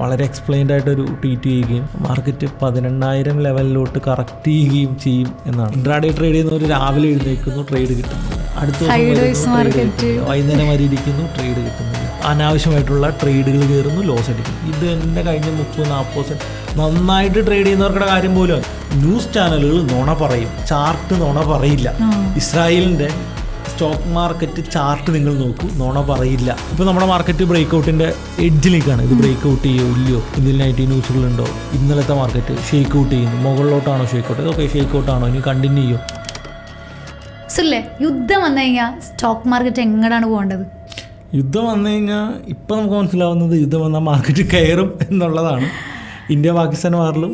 വളരെ എക്സ്പ്ലെയിൻഡ് ആയിട്ടൊരു ട്വീറ്റ് ചെയ്യുകയും മാർക്കറ്റ് 18,000 ലെവലിലോട്ട് കറക്റ്റ് ചെയ്യുകയും ചെയ്യും എന്നാണ്. ഇൻട്രാഡേ ട്രേഡ് ചെയ്യുന്നവർ രാവിലെ എഴുന്നേൽക്കുന്നു, ട്രേഡ് കിട്ടുന്നില്ല. അടുത്ത വൈകുന്നേരം വരെ ഇരിക്കുന്നു, ട്രേഡ് കിട്ടുന്നില്ല. അനാവശ്യമായിട്ടുള്ള ട്രേഡുകൾ കയറുന്നു, ലോസ് അടിക്കുന്നു. ഇത് തന്നെ കഴിഞ്ഞ 30-40% നന്നായിട്ട് ട്രേഡ് ചെയ്യുന്നവർക്കുടെ കാര്യം പോലും. ന്യൂസ് ചാനലുകൾ നുണ പറയും, ചാർട്ട് നുണ പറയില്ല. ഇസ്രായേലിൻ്റെ സ്റ്റോക്ക് മാർക്കറ്റ് ചാർട്ട് നിങ്ങൾ നോക്കൂ, നുണ പറയില്ല. ഇപ്പോൾ നമ്മുടെ മാർക്കറ്റ് ബ്രേക്ക്ഔട്ടിൻ്റെ എഡ്ജിലേക്കാണ്. ഇത് ബ്രേക്ക്ഔട്ട് ചെയ്യോ ഇല്ലയോ, ഇതിൽ നെഗറ്റീവ് ന്യൂസുകളുണ്ടോ, ഇന്നലത്തെ മാർക്കറ്റ് ഷേക്ക് ഔട്ട് ചെയ്യുന്നു, മുകളിലോട്ടാണോ ഷേക്ക് ഔട്ട്, ഓക്കെ ഷേക്ക് ഔട്ടാണോ, ഇനി കണ്ടിന്യൂ ചെയ്യും. സുല്ലേ, യുദ്ധം വന്നു കഴിഞ്ഞാൽ സ്റ്റോക്ക് മാർക്കറ്റ് എങ്ങനെയാണ് പോകേണ്ടത്? യുദ്ധം വന്നു കഴിഞ്ഞാൽ ഇപ്പം നമുക്ക് മനസ്സിലാവുന്നത് യുദ്ധം വന്നാൽ മാർക്കറ്റ് കയറും എന്നുള്ളതാണ്. ഇന്ത്യ പാകിസ്ഥാൻ വാറിലും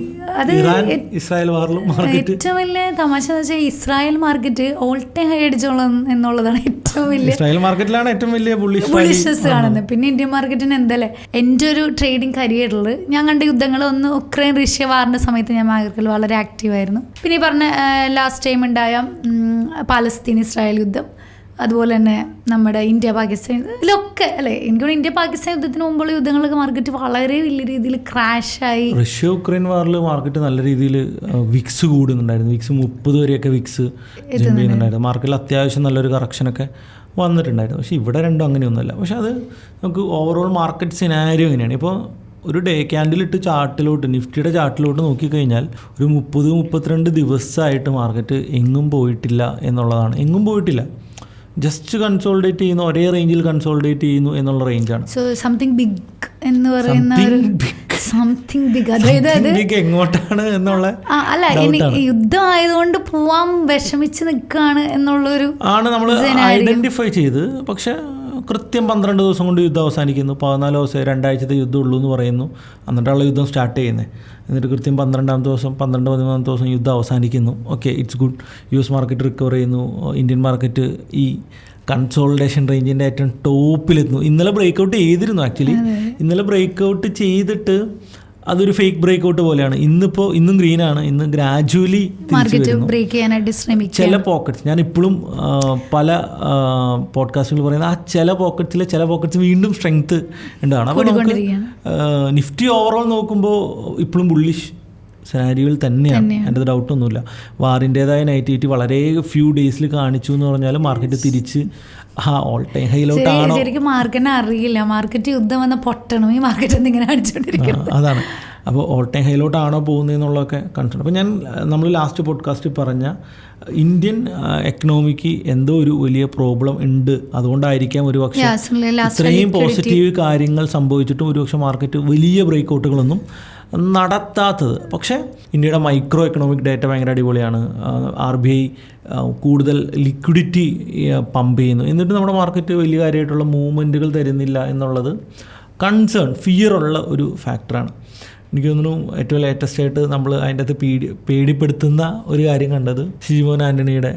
ഇറാൻ ഇസ്രായേൽ വാറിലും മാർക്കറ്റ് ഏറ്റവും വലിയ തമാശ എന്ന് വെച്ചാൽ Israel market all time high അടിച്ചോളും എന്നുള്ളതാണ് ഏറ്റവും വലിയ. ഇസ്രായേൽ മാർക്കറ്റിലാണ് ഏറ്റവും വലിയ ബുള്ളിഷസ് കാണുന്നത്. പിന്നെ ഇന്ത്യൻ മാർക്കറ്റിന് എന്തല്ലേ, എൻ്റെ ഒരു ട്രേഡിംഗ് കരിയറിൽ ഞാൻ കണ്ട യുദ്ധങ്ങൾ ഒന്ന് ഉക്രൈൻ റഷ്യ വാറിൻ്റെ സമയത്ത് ഞാൻ മാർക്കറ്റിൽ വളരെ ആക്റ്റീവായിരുന്നു. പിന്നെ ഈ പറഞ്ഞ ലാസ്റ്റ് ടൈം ഉണ്ടായ പാലസ്തീൻ ഇസ്രായേൽ യുദ്ധം, അതുപോലെ തന്നെ നമ്മുടെ ഇന്ത്യ പാകിസ്ഥാൻ, ഇതിലൊക്കെ അല്ലേ എനിക്കോട് ഇന്ത്യ പാകിസ്ഥാൻ യുദ്ധത്തിന് മുമ്പുള്ള യുദ്ധങ്ങളൊക്കെ മാർക്കറ്റ് വളരെ വലിയ രീതിയിൽ ക്രാഷായി. റഷ്യ ഉക്രൈൻ വാറിൽ മാർക്കറ്റ് നല്ല രീതിയിൽ വിക്സ് കൂടുന്നുണ്ടായിരുന്നു. വിക്സ് 30 വരെയൊക്കെ വിക്സ് ജമ്പ് ചെയ്യുന്നുണ്ടായിരുന്നു. മാർക്കറ്റിൽ അത്യാവശ്യം നല്ലൊരു കറക്ഷനൊക്കെ വന്നിട്ടുണ്ടായിരുന്നു. പക്ഷേ ഇവിടെ രണ്ടും അങ്ങനെയൊന്നുമല്ല. പക്ഷേ അത് നമുക്ക് ഓവറോൾ മാർക്കറ്റ് സിനാരിയോ എങ്ങനെയാണ്. ഇപ്പോൾ ഒരു ഡേ ക്യാൻഡിലിട്ട് ചാർട്ടിലോട്ട്, നിഫ്റ്റിയുടെ ചാർട്ടിലോട്ട് നോക്കിക്കഴിഞ്ഞാൽ ഒരു 30-32 ദിവസമായിട്ട് മാർക്കറ്റ് എങ്ങും പോയിട്ടില്ല എന്നുള്ളതാണ്. എങ്ങും പോയിട്ടില്ല, ജസ്റ്റ് കൺസോൾഡേറ്റ് ചെയ്യുന്നു, ഒരേ റേഞ്ചിൽ കൺസോൾഡേറ്റ് ചെയ്യുന്നു എന്നുള്ള റേഞ്ചാണ്. സോ സംതിങ് ബിഗ് എന്ന് പറയുന്ന സംതിങ് ബിഗ്, അതായത് എങ്ങോട്ടാണ് എന്നുള്ള അല്ല, യുദ്ധം ആയതുകൊണ്ട് പോവാൻ വിഷമിച്ച് നിൽക്കുകയാണ് എന്നുള്ളൊരു ആണ് നമ്മൾ ഐഡന്റിഫൈ ചെയ്ത്. പക്ഷെ കൃത്യം 12 ദിവസം കൊണ്ട് യുദ്ധം അവസാനിക്കുന്നു. 14 ദിവസം 2 ആഴ്ചത്തെ യുദ്ധം ഉള്ളൂ എന്ന് പറയുന്നു. എന്നിട്ടുള്ള യുദ്ധം സ്റ്റാർട്ട് ചെയ്യുന്നത്. എന്നിട്ട് കൃത്യം 12-ാമത്തെ ദിവസം 12-13 ദിവസം യുദ്ധം അവസാനിക്കുന്നു. Okay, it's good. US market recover ചെയ്യുന്നു. ഇന്ത്യൻ മാർക്കറ്റ് ഈ കൺസോളിഡേഷൻ റേഞ്ചിൻ്റെ ഏറ്റവും ടോപ്പിലെത്തുന്നു. ഇന്നലെ ബ്രേക്ക്ഔട്ട് ചെയ്തിരുന്നു. ആക്ച്വലി ഇന്നലെ ബ്രേക്ക്ഔട്ട് ചെയ്തിട്ട് അതൊരു ഫേക്ക് ബ്രേക്ക്ഔട്ട് പോലെയാണ്. ഇന്നും ഗ്രീനാണ്. ഇന്ന് ഗ്രാജുവലി ചില പോക്കറ്റ്സ്, ഞാൻ ഇപ്പോഴും പല പോഡ്കാസ്റ്റുകൾ പറയുന്നത് ആ ചില പോക്കറ്റ്സ് വീണ്ടും സ്ട്രെങ്ത് ഉണ്ടാണ്. അപ്പോൾ നമുക്ക് നിഫ്റ്റി ഓവറോൾ നോക്കുമ്പോൾ ഇപ്പോഴും ബുള്ളിഷ് സിനാരിയോയിൽ തന്നെയാണ്, എൻ്റെ ഡൗട്ടൊന്നുമില്ല. വാറിൻ്റേതായ നെഗറ്റിവിറ്റി വളരെ ഫ്യൂ ഡേയ്സിൽ കാണിച്ചു എന്ന് പറഞ്ഞാൽ മാർക്കറ്റ് തിരിച്ച് ഓൾ ടൈം ഹൈയിലോട്ടാണോ. ശരിക്കും മാർക്കറ്റിനെ അറിയില്ല, മാർക്കറ്റ് യുദ്ധം വന്ന പൊട്ടണം, ഈ മാർക്കറ്റ് എന്തിങ്ങനെ അടിച്ചുകൊണ്ടിരിക്കുന്നത്. അതാണ്. അപ്പോൾ ഓൾ ടൈം ഹൈയിലോട്ടാണോ പോകുന്നതെന്നുള്ളതൊക്കെ കൺസേൺ. അപ്പോൾ നമ്മൾ ലാസ്റ്റ് പോഡ്കാസ്റ്റ് പറഞ്ഞ ഇന്ത്യൻ എക്കണോമിക്ക് എന്തോ ഒരു വലിയ പ്രോബ്ലം ഉണ്ട്, അതുകൊണ്ടായിരിക്കാം ഒരു പക്ഷേ ഇത്രയും പോസിറ്റീവ് കാര്യങ്ങൾ സംഭവിച്ചിട്ടും ഒരുപക്ഷെ മാർക്കറ്റ് വലിയ ബ്രേക്ക്ഔട്ടുകളൊന്നും നടത്താത്തത്. പക്ഷേ ഇന്ത്യയുടെ മൈക്രോ എക്കണോമിക് ഡേറ്റ ഭയങ്കര അടിപൊളിയാണ്. RBI കൂടുതൽ ലിക്വിഡിറ്റി പമ്പ് ചെയ്യുന്നു. എന്നിട്ട് നമ്മുടെ മാർക്കറ്റ് വലിയ കാര്യമായിട്ടുള്ള മൂവ്മെൻറ്റുകൾ തരുന്നില്ല എന്നുള്ളത് കൺസേൺ, ഫിയറുള്ള ഒരു ഫാക്ടറാണ്. എനിക്ക് തോന്നുന്നു ഏറ്റവും ലേറ്റസ്റ്റ് ആയിട്ട് നമ്മൾ അതിൻ്റെ അകത്ത് പേടിപ്പെടുത്തുന്ന ഒരു കാര്യം കണ്ടത് ഷിജിമോൻ ആൻ്റണിയുടെ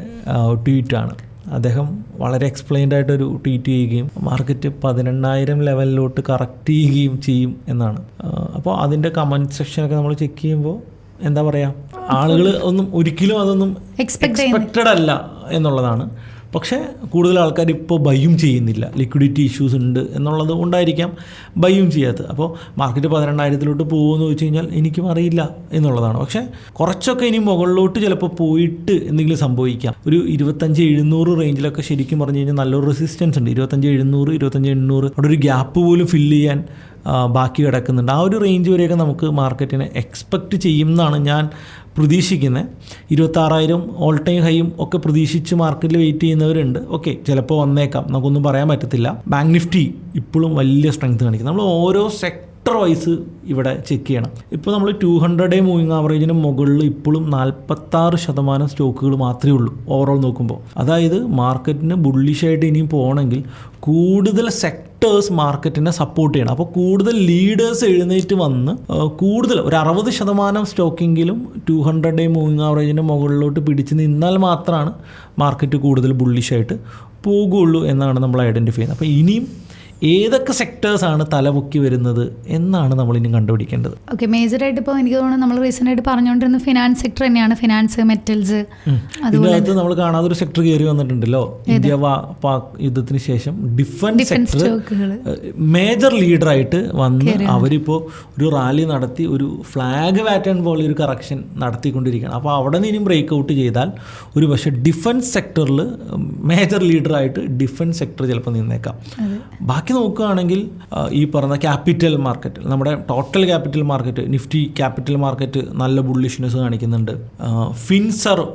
ട്വീറ്റാണ്. അദ്ദേഹം വളരെ എക്സ്പ്ലെയിൻഡ് ആയിട്ടൊരു ട്വീറ്റ് ചെയ്യുകയും മാർക്കറ്റ് 18,000 ലെവലിലോട്ട് കറക്റ്റ് ചെയ്യുകയും ചെയ്യും എന്നാണ്. അപ്പോൾ അതിൻ്റെ കമൻറ്റ് സെക്ഷനൊക്കെ നമ്മൾ ചെക്ക് ചെയ്യുമ്പോൾ എന്താ പറയുക, ആളുകൾ ഒരിക്കലും അതൊന്നും എക്സ്പെക്റ്റഡ് അല്ല എന്നുള്ളതാണ്. പക്ഷേ കൂടുതൽ ആൾക്കാർ ഇപ്പോൾ ബയ്യും ചെയ്യുന്നില്ല, ലിക്വിഡിറ്റി ഇഷ്യൂസ് ഉണ്ട് എന്നുള്ളത് കൊണ്ടായിരിക്കാം ബയ്യും ചെയ്യാത്തത്. അപ്പോൾ മാർക്കറ്റ് 18,000-ലോട്ട് പോകുമെന്ന് വെച്ച് കഴിഞ്ഞാൽ എനിക്കും അറിയില്ല എന്നുള്ളതാണ്. പക്ഷേ കുറച്ചൊക്കെ ഇനി മുകളിലോട്ട് ചിലപ്പോൾ പോയിട്ട് എന്തെങ്കിലും സംഭവിക്കാം. ഒരു 25,700 റേഞ്ചിലൊക്കെ ശരിക്കും പറഞ്ഞു കഴിഞ്ഞാൽ നല്ലൊരു റെസിസ്റ്റൻസ് ഉണ്ട്. 25,700, 25,800 അവിടെ ഒരു ഗ്യാപ്പ് പോലും ഫില്ല് ചെയ്യാൻ ബാക്കി കിടക്കുന്നുണ്ട്. ആ ഒരു റേഞ്ച് വരെയൊക്കെ നമുക്ക് മാർക്കറ്റിനെ എക്സ്പെക്റ്റ് ചെയ്യുമെന്നാണ് ഞാൻ പ്രതീക്ഷിക്കുന്നത്. 26,000 ഓൾ ടൈം ഹൈയും ഒക്കെ പ്രതീക്ഷിച്ച് മാർക്കറ്റിൽ വെയിറ്റ് ചെയ്യുന്നവരുണ്ട്. ഓക്കെ, ചിലപ്പോൾ വന്നേക്കാം, നമുക്കൊന്നും പറയാൻ പറ്റത്തില്ല. ബാങ്ക് നിഫ്റ്റി ഇപ്പോഴും വലിയ സ്ട്രെങ്ത് കാണിക്കും. നമ്മൾ ഓരോ സെക്ടർ വൈസ് ഇവിടെ ചെക്ക് ചെയ്യണം. ഇപ്പോൾ നമ്മൾ 200-ഡേ മൂവിങ് ആവറേജിന് മുകളിൽ ഇപ്പോഴും 46% സ്റ്റോക്കുകൾ മാത്രമേ ഉള്ളൂ ഓവറോൾ നോക്കുമ്പോൾ. അതായത് മാർക്കറ്റിന് ബുള്ളിഷായിട്ട് ഇനിയും പോകണമെങ്കിൽ കൂടുതൽ സെക്ടേഴ്സ് മാർക്കറ്റിനെ സപ്പോർട്ട് ചെയ്യണം. അപ്പോൾ കൂടുതൽ ലീഡേഴ്സ് എഴുന്നേറ്റ് വന്ന് കൂടുതൽ ഒരു 60% സ്റ്റോക്കെങ്കിലും 200-ഡേ മൂവിങ് ആവറേജിൻ്റെ മുകളിലോട്ട് പിടിച്ച് നിന്നാൽ മാത്രമാണ് മാർക്കറ്റ് കൂടുതൽ ബുള്ളിഷായിട്ട് പോകുള്ളൂ എന്നാണ് നമ്മൾ ഐഡൻറ്റിഫൈ ചെയ്യുന്നത്. അപ്പോൾ ഇനിയും ഏതൊക്കെ സെക്ടേഴ്സാണ് തലപൊക്കി വരുന്നത് എന്നാണ് നമ്മളിനി കണ്ടുപിടിക്കേണ്ടത്. ഓക്കെ, മേജറായിട്ട് ഇപ്പോൾ എനിക്ക് തോന്നുന്നു നമ്മൾ റീസെൻ്റ് ആയിട്ട് പറഞ്ഞുകൊണ്ടിരുന്ന ഫിനാൻസ് സെക്ടർ തന്നെയാണ്. Finance, metals. ഇതിനകത്ത് നമ്മൾ കാണാതൊരു സെക്ടർ കയറി വന്നിട്ടുണ്ടല്ലോ, ഇന്ത്യ പാക് യുദ്ധത്തിന് ശേഷം ഡിഫൻസ് സെക്ടർ മേജർ ലീഡറായിട്ട് വന്ന് അവരിപ്പോൾ ഒരു റാലി നടത്തി ഒരു ഫ്ലാഗ് പാറ്റേൺ പോലെ ഒരു കറക്ഷൻ നടത്തിക്കൊണ്ടിരിക്കുകയാണ്. അപ്പോൾ അവിടെ നിന്ന് ഇനിയും ബ്രേക്ക് ഔട്ട് ചെയ്താൽ ഒരു പക്ഷേ ഡിഫൻസ് സെക്ടറിൽ മേജർ ലീഡറായിട്ട് ഡിഫൻസ് സെക്ടർ ചിലപ്പോൾ നിന്നേക്കാം. ബാക്കി നോക്കുകയാണെങ്കിൽ ഈ പറഞ്ഞ ക്യാപിറ്റൽ മാർക്കറ്റ്, നമ്മുടെ total capital market, Nifty capital market നല്ല ബുള്ളിഷ്നെസ് കാണിക്കുന്നുണ്ട്. ഫിൻസർവ്,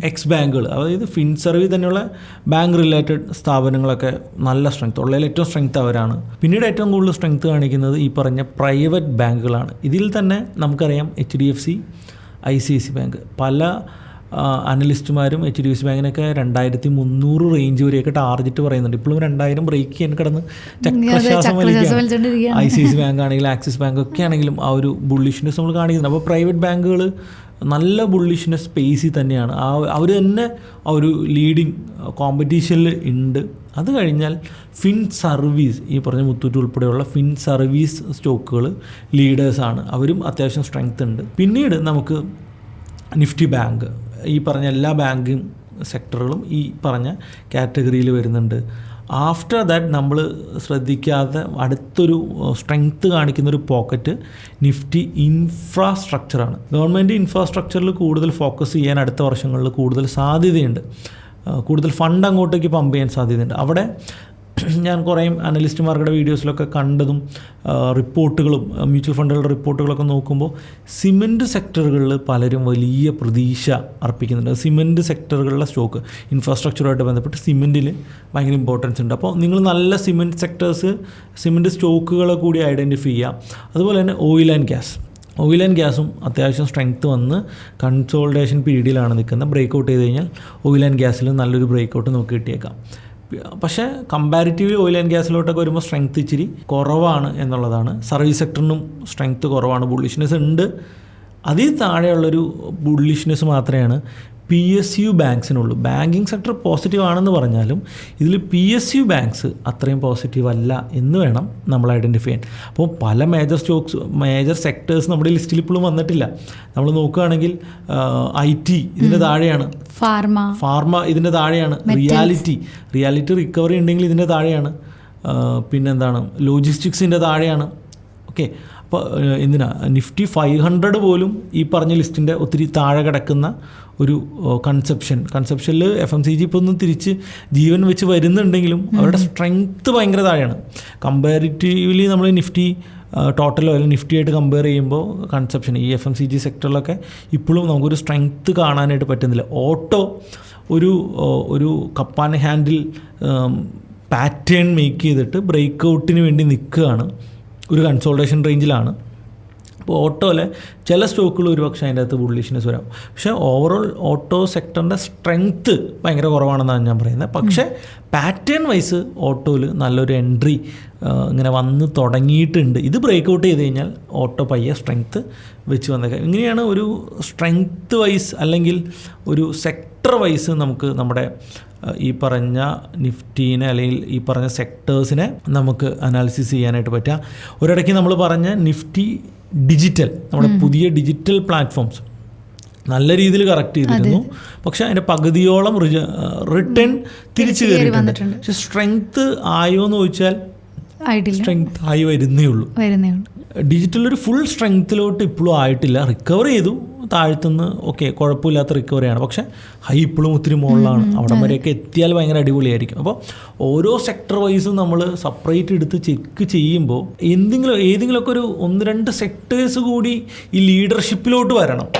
എക്സ് ബാങ്കുകൾ, അതായത് ഫിൻസർവിൽ തന്നെയുള്ള ബാങ്ക് റിലേറ്റഡ് സ്ഥാപനങ്ങളൊക്കെ നല്ല സ്ട്രെങ്ത്, ഉള്ളതിൽ ഏറ്റവും സ്ട്രെങ്ത് അവരാണ്. പിന്നീട് ഏറ്റവും കൂടുതൽ സ്ട്രെങ്ത് കാണിക്കുന്നത് ഈ പറഞ്ഞ പ്രൈവറ്റ് ബാങ്കുകളാണ്. ഇതിൽ തന്നെ നമുക്കറിയാം HDFC, ICICI ബാങ്ക്. പല അനലിസ്റ്റുമാരും HDFC ബാങ്കിനൊക്കെ 2300 റേഞ്ച് വരെയൊക്കെ ടാർഗറ്റ് പറയുന്നുണ്ട്. ഇപ്പോഴും 2000 ബ്രേക്ക് ചെയ്യാൻ കിടന്ന് ചക്രശ്വാസം വലിക്കുകയാണ്. ICICI ബാങ്ക് ആണെങ്കിലും ആക്സിസ് ബാങ്ക് ഒക്കെ ആണെങ്കിലും ആ ഒരു ബുള്ളിഷ്നെസ് നമ്മൾ കാണിക്കുന്നുണ്ട്. അപ്പോൾ പ്രൈവറ്റ് ബാങ്കുകൾ നല്ല ബുള്ളിഷ്നെസ് സ്പേസിൽ തന്നെയാണ്. അവർ തന്നെ ആ ഒരു ലീഡിങ് കോമ്പറ്റീഷനിൽ ഉണ്ട്. അത് കഴിഞ്ഞാൽ ഫിൻ സർവീസ്, ഈ പറഞ്ഞ മുത്തൂറ്റ് ഉൾപ്പെടെയുള്ള ഫിൻ സർവീസ് സ്റ്റോക്കുകൾ ലീഡേഴ്സാണ്. അവരും അത്യാവശ്യം സ്ട്രെങ്ത് ഉണ്ട്. പിന്നീട് നമുക്ക് നിഫ്റ്റി ബാങ്ക്, ഈ പറഞ്ഞ എല്ലാ ബാങ്കിങ് സെക്ടറുകളും ഈ പറഞ്ഞ കാറ്റഗറിയിൽ വരുന്നുണ്ട്. ആഫ്റ്റർ ദാറ്റ് നമ്മൾ ശ്രദ്ധിക്കാതെ അടുത്തൊരു സ്ട്രെങ്ത്ത് കാണിക്കുന്നൊരു പോക്കറ്റ് നിഫ്റ്റി ഇൻഫ്രാസ്ട്രക്ചറാണ്. ഗവൺമെൻറ് ഇൻഫ്രാസ്ട്രക്ചറിൽ കൂടുതൽ ഫോക്കസ് ചെയ്യാൻ അടുത്ത വർഷങ്ങളിൽ കൂടുതൽ സാധ്യതയുണ്ട്. കൂടുതൽ ഫണ്ട് അങ്ങോട്ടേക്ക് പമ്പ് ചെയ്യാൻ സാധ്യതയുണ്ട്. അവിടെ ഞാൻ കുറേ അനലിസ്റ്റുമാരുടെ വീഡിയോസിലൊക്കെ കണ്ടതും റിപ്പോർട്ടുകളും മ്യൂച്വൽ ഫണ്ടുകളുടെ റിപ്പോർട്ടുകളൊക്കെ നോക്കുമ്പോൾ സിമൻറ്റ് സെക്ടറുകളിൽ പലരും വലിയ പ്രതീക്ഷ അർപ്പിക്കുന്നുണ്ട്. സിമൻറ്റ് സെക്ടറുകളിലെ സ്റ്റോക്ക്, ഇൻഫ്രാസ്ട്രക്ചറുമായിട്ട് ബന്ധപ്പെട്ട് സിമൻറ്റിൽ ഭയങ്കര ഇമ്പോർട്ടൻസ് ഉണ്ട്. അപ്പോൾ നിങ്ങൾ നല്ല സിമൻറ്റ് സെക്ടേഴ്സ്, സിമൻറ്റ് സ്റ്റോക്കുകളെ കൂടി ഐഡൻറ്റിഫൈ ചെയ്യാം. അതുപോലെ തന്നെ ഓയിൽ ആൻഡ് ഗ്യാസും അത്യാവശ്യം സ്ട്രെങ്ത്ത് വന്ന് കൺസോൾട്ടേഷൻ പീരീഡിലാണ് നിൽക്കുന്നത്. ബ്രേക്ക് ഔട്ട് ചെയ്ത് കഴിഞ്ഞാൽ ഓയിൽ ആൻഡ് ഗ്യാസിൽ നല്ലൊരു ബ്രേക്ക് ഔട്ട് നമുക്ക് കിട്ടിയേക്കാം. പക്ഷേ കമ്പാരിറ്റീവ്ലി ഓയിൽ ആൻഡ് ഗ്യാസിലോട്ടൊക്കെ വരുമ്പോൾ സ്ട്രെങ്ത്ത് ഇച്ചിരി കുറവാണ് എന്നുള്ളതാണ്. സർവീസ് സെക്ടറിനും സ്ട്രെങ്ത്ത് കുറവാണ്, ബുള്ളിഷ്നെസ് ഉണ്ട്. അതിൽ താഴെയുള്ളൊരു ബുള്ളിഷ്നെസ് മാത്രമാണ് PSU ബാങ്ക്സിനുള്ളൂ. ബാങ്കിങ് സെക്ടർ പോസിറ്റീവ് ആണെന്ന് പറഞ്ഞാലും ഇതിൽ PSU ബാങ്ക്സ് അത്രയും പോസിറ്റീവ് അല്ല എന്ന് വേണം നമ്മൾ ഐഡൻറ്റിഫൈ ചെയ്യാൻ. അപ്പോൾ പല മേജർ സെക്ടേഴ്സ് നമ്മുടെ ലിസ്റ്റിൽ ഇപ്പോഴും വന്നിട്ടില്ല. നമ്മൾ നോക്കുകയാണെങ്കിൽ IT ഇതിൻ്റെ താഴെയാണ്, ഫാർമ ഇതിൻ്റെ താഴെയാണ്, റിയാലിറ്റി റിക്കവറി ഉണ്ടെങ്കിൽ ഇതിൻ്റെ താഴെയാണ്, പിന്നെന്താണ് ലോജിസ്റ്റിക്സിൻ്റെ താഴെയാണ്. ഓക്കെ, അപ്പോൾ എന്തിനാ നിഫ്റ്റി 500 പോലും ഈ പറഞ്ഞ ലിസ്റ്റിൻ്റെ ഒത്തിരി താഴെ കിടക്കുന്ന ഒരു കൺസെപ്ഷനിൽ FMCG ഇപ്പോൾ ഒന്ന് തിരിച്ച് ജീവൻ വെച്ച് വരുന്നുണ്ടെങ്കിലും അവരുടെ സ്ട്രെങ്ത്ത് ഭയങ്കര താഴെയാണ്. കമ്പാരിറ്റീവ്ലി നമ്മൾ നിഫ്റ്റി ടോട്ടലോ അല്ലെങ്കിൽ നിഫ്റ്റിയായിട്ട് കമ്പയർ ചെയ്യുമ്പോൾ കൺസെപ്ഷൻ ഈ FMCG സെക്ടറിലൊക്കെ ഇപ്പോഴും നമുക്കൊരു സ്ട്രെങ്ത്ത് കാണാനായിട്ട് പറ്റുന്നില്ല. ഓട്ടോ ഒരു cup and handle pattern make ചെയ്തിട്ട് ബ്രേക്ക് ഔട്ടിന് വേണ്ടി നിൽക്കുകയാണ്, ഒരു കൺസോൾട്ടേഷൻ റേഞ്ചിലാണ്. അപ്പോൾ ഓട്ടോയിലെ ചില സ്റ്റോക്കുകൾ ഒരുപക്ഷെ അതിൻ്റെ അകത്ത് ബുള്ളിഷ്നെസ് വരാം. പക്ഷേ ഓവറോൾ ഓട്ടോ സെക്ടറിൻ്റെ സ്ട്രെങ്ത്ത് ഭയങ്കര കുറവാണെന്നാണ് ഞാൻ പറയുന്നത്. പക്ഷേ പാറ്റേൺ വൈസ് ഓട്ടോയിൽ നല്ലൊരു എൻട്രി ഇങ്ങനെ വന്ന് തുടങ്ങിയിട്ടുണ്ട്. ഇത് ബ്രേക്ക് ഔട്ട് ചെയ്ത് കഴിഞ്ഞാൽ ഓട്ടോ പയ്യെ സ്ട്രെങ്ത്ത് വെച്ച് വന്നേക്കാം. ഇങ്ങനെയാണ് ഒരു സ്ട്രെങ്ത്ത് വൈസ് അല്ലെങ്കിൽ ഒരു സെക്ടർ വൈസ് നമുക്ക് നമ്മുടെ ഈ പറഞ്ഞ നിഫ്റ്റീനെ അല്ലെങ്കിൽ ഈ പറഞ്ഞ സെക്ടേഴ്സിനെ നമുക്ക് അനാലിസിസ് ചെയ്യാനായിട്ട് പറ്റുക. ഒരിടയ്ക്ക് നമ്മൾ പറഞ്ഞ നിഫ്റ്റി ഡിജിറ്റൽ, നമ്മുടെ പുതിയ ഡിജിറ്റൽ പ്ലാറ്റ്ഫോംസ് നല്ല രീതിയിൽ കറക്റ്റ് ചെയ്തിരുന്നു. പക്ഷേ അതിൻ്റെ പകുതിയോളം റിട്ടേൺ തിരിച്ചു കയറിയിട്ടുണ്ട്. പക്ഷെ സ്ട്രെങ്ത്ത് ആയോ എന്ന് ചോദിച്ചാൽ സ്ട്രെങ്ത് ആയി വരുന്നേ ഉള്ളൂ. ഡിജിറ്റൽ ഒരു ഫുൾ സ്ട്രെങ്ത്തിലോട്ട് ഇപ്പോഴും ആയിട്ടില്ല. റിക്കവർ ചെയ്തു താഴ്ത്തുനിന്ന്, ഓക്കെ, കുഴപ്പമില്ലാത്ത റിക്കവറിയാണ്. പക്ഷേ ഹൈ ഇപ്പോഴും ഒത്തിരി മുകളിലാണ്. അവിടെ വരെയൊക്കെ എത്തിയാൽ ഭയങ്കര അടിപൊളിയായിരിക്കും. അപ്പോൾ ഓരോ സെക്ടർ വൈസും നമ്മൾ സെപ്പറേറ്റ് എടുത്ത് ചെക്ക് ചെയ്യുമ്പോൾ ഏതെങ്കിലുമൊക്കെ ഒരു 1-2 സെക്ടേഴ്സ് കൂടി ഈ ലീഡർഷിപ്പിലോട്ട് വരണം.